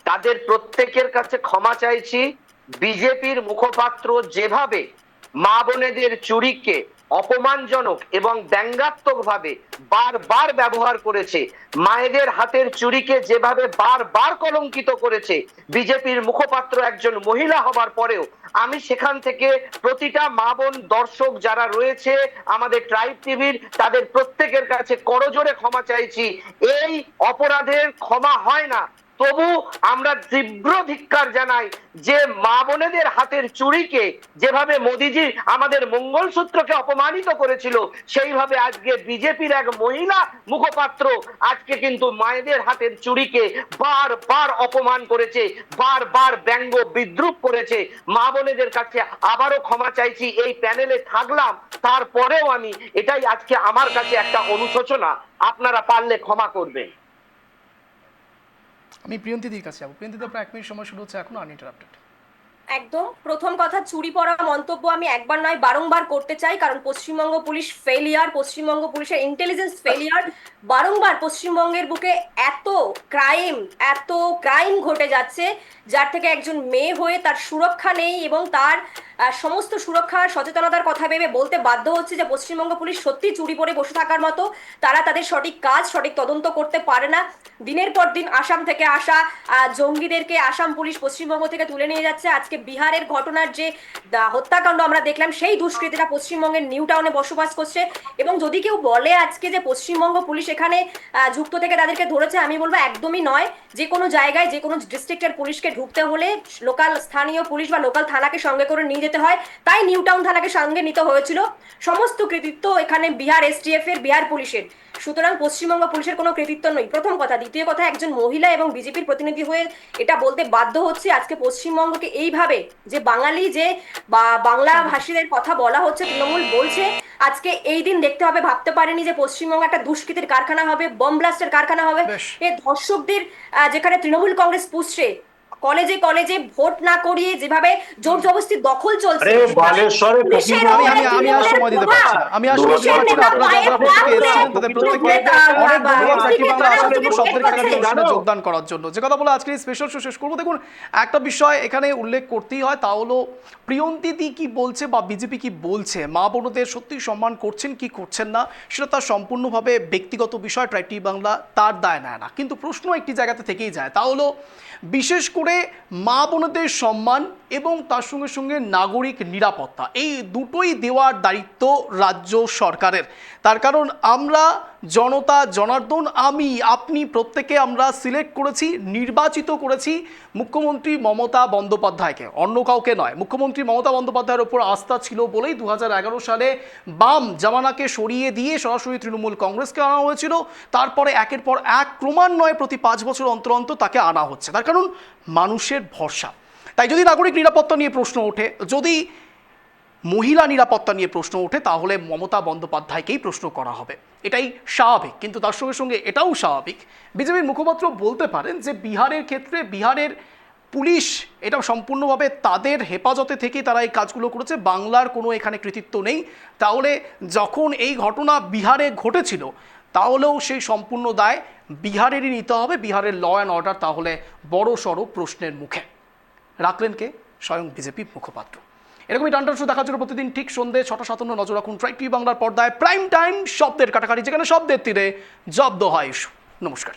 S4: তাদের প্রত্যেকের কাছে ক্ষমা চাইছি। বিজেপির মুখপাত্র যেভাবে মা বোনেদের চুরিকে অপমানজনক এবং ব্যঙ্গাত্মক ভাবে বারবার ব্যবহার করেছে, মায়েদের হাতের চুরিকে যেভাবে বারবার কলঙ্কিত করেছে, বিজেপির মুখপাত্র একজন মহিলা হবার পরেও আমি সেখান থেকে প্রতিটা মা বোন দর্শক যারা রয়েছে আমাদের ট্রাইব টিভির, তাদের প্রত্যেকের কাছে করজোড়ে ক্ষমা চাইছি। এই অপরাধের ক্ষমা হয় না। তবু আমরা তীব্র ধিক্কার জানাই যে মা বোনেদের হাতের চুড়িকে যেভাবে মোদিজি আমাদের মঙ্গলসূত্রকে অপমানিত করেছিল, সেইভাবে আজকে বিজেপির এক মহিলা মুখপাত্র আজকে কিন্তু মায়েদের হাতের চুড়িকে বারবার অপমান করেছে, বারবার ব্যঙ্গ বিদ্রুপ করেছে। মা বোনেদের কাছে আবারও ক্ষমা চাইছি। এই প্যানেলে থাকলাম, তারপরেও আমি এটাই আজকে আমার কাছে একটা অনুশোচনা, আপনারা পারলে ক্ষমা করবেন।
S1: আমি প্রিয়ন্তীদির কাছে যাবো। প্রিয়ন্তীদি, আপনার 1 মিনিট সময় শুরু হচ্ছে এখন, আনইন্টারাপ্টেড।
S2: একদম প্রথম কথা, চুরি পড়া মন্তব্য আমি একবার নয় বারংবার করতে চাই, কারণ পশ্চিমবঙ্গ পুলিশ ফেলিয়ার, পশ্চিমবঙ্গ পুলিশের ইন্টেলিজেন্স ফেলিয়ার। বারংবার পশ্চিমবঙ্গের বুকে এত ক্রাইম ঘটে যাচ্ছে, যার থেকে একজন মেয়ে হয়ে তার সুরক্ষা নেই, এবং তার সমস্ত সুরক্ষার সচেতনতার কথা ভেবে বলতে বাধ্য হচ্ছে যে পশ্চিমবঙ্গ পুলিশ সত্যি চুরি পরে বসে থাকার মতো। তারা তাদের সঠিক কাজ, সঠিক তদন্ত করতে পারে না। দিনের পর দিন আসাম থেকে আসা জঙ্গিদেরকে আসাম পুলিশ পশ্চিমবঙ্গ থেকে তুলে নিয়ে যাচ্ছে। আজকে বিহারের ঘটনার যে হত্যাকাণ্ড আমরা দেখলাম, সেই দুষ্কৃতীরা পশ্চিমবঙ্গের নিউ টাউনে বসবাস করছে। এবং যদি কেউ বলে আজকে যে পশ্চিমবঙ্গ পুলিশ এখানে যুক্ত থেকে তাদেরকে ধরেছে, আমি বলবো একদমই নয়। যে কোনো জায়গায় যে কোনো ডিস্ট্রিক্টের পুলিশকে ঢুকতে হলে লোকাল স্থানীয় পুলিশ বা লোকাল থানাকে সঙ্গে করে নিয়ে যেতে হয়, তাই নিউ টাউন থানাকে সঙ্গে নিতে হয়েছিল। সমস্ত কৃতিত্ব এখানে বিহার এসটিএফ এর, বিহার পুলিশের। সুতরাং পশ্চিমবঙ্গ পুলিশের কোনো কৃতিত্ব নয়, প্রথম কথা। দ্বিতীয় কথা, একজন মহিলা এবং বিজেপির প্রতিনিধি হয়ে এটা বলতে বাধ্য হচ্ছে আজকে পশ্চিমবঙ্গকে এইভাবে যে বাঙালি, যে বাংলা ভাষীদের কথা বলা হচ্ছে, তৃণমূল বলছে। আজকে এই দিন দেখতে হবে, ভাবতে পারেনি যে পশ্চিমবঙ্গ একটা দুষ্কৃতির কারখানা হবে, বম ব্লাস্টের কারখানা হবে। এই ধর্ষকদের যেখানে তৃণমূল কংগ্রেস পুষছে, কলেজে কলেজে ভোট না করিয়ে যেভাবে জোর জবরদস্তি দখল চলছে,
S6: বালেশ্বরে
S1: আমি আর সময় দিতে পারছি না, আমি আর সময় দিতে পারছি না। আপনারা যারা প্রত্যেকে এসেছেন তাদের প্রত্যেককে অনেক ধন্যবাদ চাকরি বাংলা আসার জন্য, শব্দের কাটাকাটি অনুষ্ঠানে যোগদান করার জন্য। যে কথা বলে আজকে এই স্পেশাল শো শেষ করবো। দেখুন, একটা বিষয় এখানে উল্লেখ করতেই হয়, তা হলো প্রিয়ন্তীদি কি বলছে বা বিজেপি কি বলছে, মা বোনদের সত্যি সম্মান করছেন কি করছেন না, সেটা তার সম্পূর্ণভাবে ব্যক্তিগত বিষয়, ট্রাইব টিভি বাংলা তার দায় নেয় না। কিন্তু প্রশ্ন একটি জায়গাতে থেকেই যায়, তা হলো বিশেষ করে মা বোনদের সম্মান এবং তার সঙ্গে সঙ্গে নাগরিক নিরাপত্তা, এই দুটোই দেওয়ার দায়িত্ব রাজ্য সরকারের। তার কারণ আমরা জনতা জনার্দন, আমি আপনি প্রত্যেকে আমরা সিলেক্ট করেছি, নির্বাচিত করেছি মুখ্যমন্ত্রী মমতা বন্দ্যোপাধ্যায়কে, অন্য কাউকে নয়। মুখ্যমন্ত্রী মমতা বন্দ্যোপাধ্যায়ের ওপর আস্থা ছিল বলেই 2011 সালে বাম জামানাকে সরিয়ে দিয়ে সরাসরি তৃণমূল কংগ্রেসকে আনা হয়েছিল। তারপরে একের পর এক ক্রমান্বয়ে প্রতি 5 বছর অন্তর অন্তর তাকে আনা হচ্ছে। তার কারণ মানুষের ভরসা। তাই যদি নাগরিক নিরাপত্তা নিয়ে প্রশ্ন ওঠে, যদি মহিলা নিরাপত্তা নিয়ে প্রশ্ন ওঠে তাহলে মমতা বন্দ্যোপাধ্যায়কেই প্রশ্ন করা হবে, এটাই স্বাভাবিক। কিন্তু তার সঙ্গে সঙ্গে এটাও স্বাভাবিক, বিজেপির মুখপাত্র বলতে পারেন যে বিহারের ক্ষেত্রে বিহারের পুলিশ এটা সম্পূর্ণভাবে তাদের হেফাজতে থেকে তারা এই কাজগুলো করেছে, বাংলার কোনো এখানে কৃতিত্ব নেই। তাহলে যখন এই ঘটনা বিহারে ঘটেছিল তাহলেও সেই সম্পূর্ণ দায় বিহারেরই নিতে হবে, বিহারের ল অ্যান্ড অর্ডার তাহলে বড় সড়ো প্রশ্নের মুখে রাখলেন কে? স্বয়ং বিজেপি মুখপাত্র। এরকমই টানটান শো দেখার জন্য প্রতিদিন ঠিক সন্ধ্যে 6:57 নজর রাখুন ট্রাইব টিভি বাংলার পর্দায়। প্রাইম টাইম, শব্দের কাটাকাটি, যেখানে শব্দের তীরে জব্দ হয় ইস্যু। নমস্কার।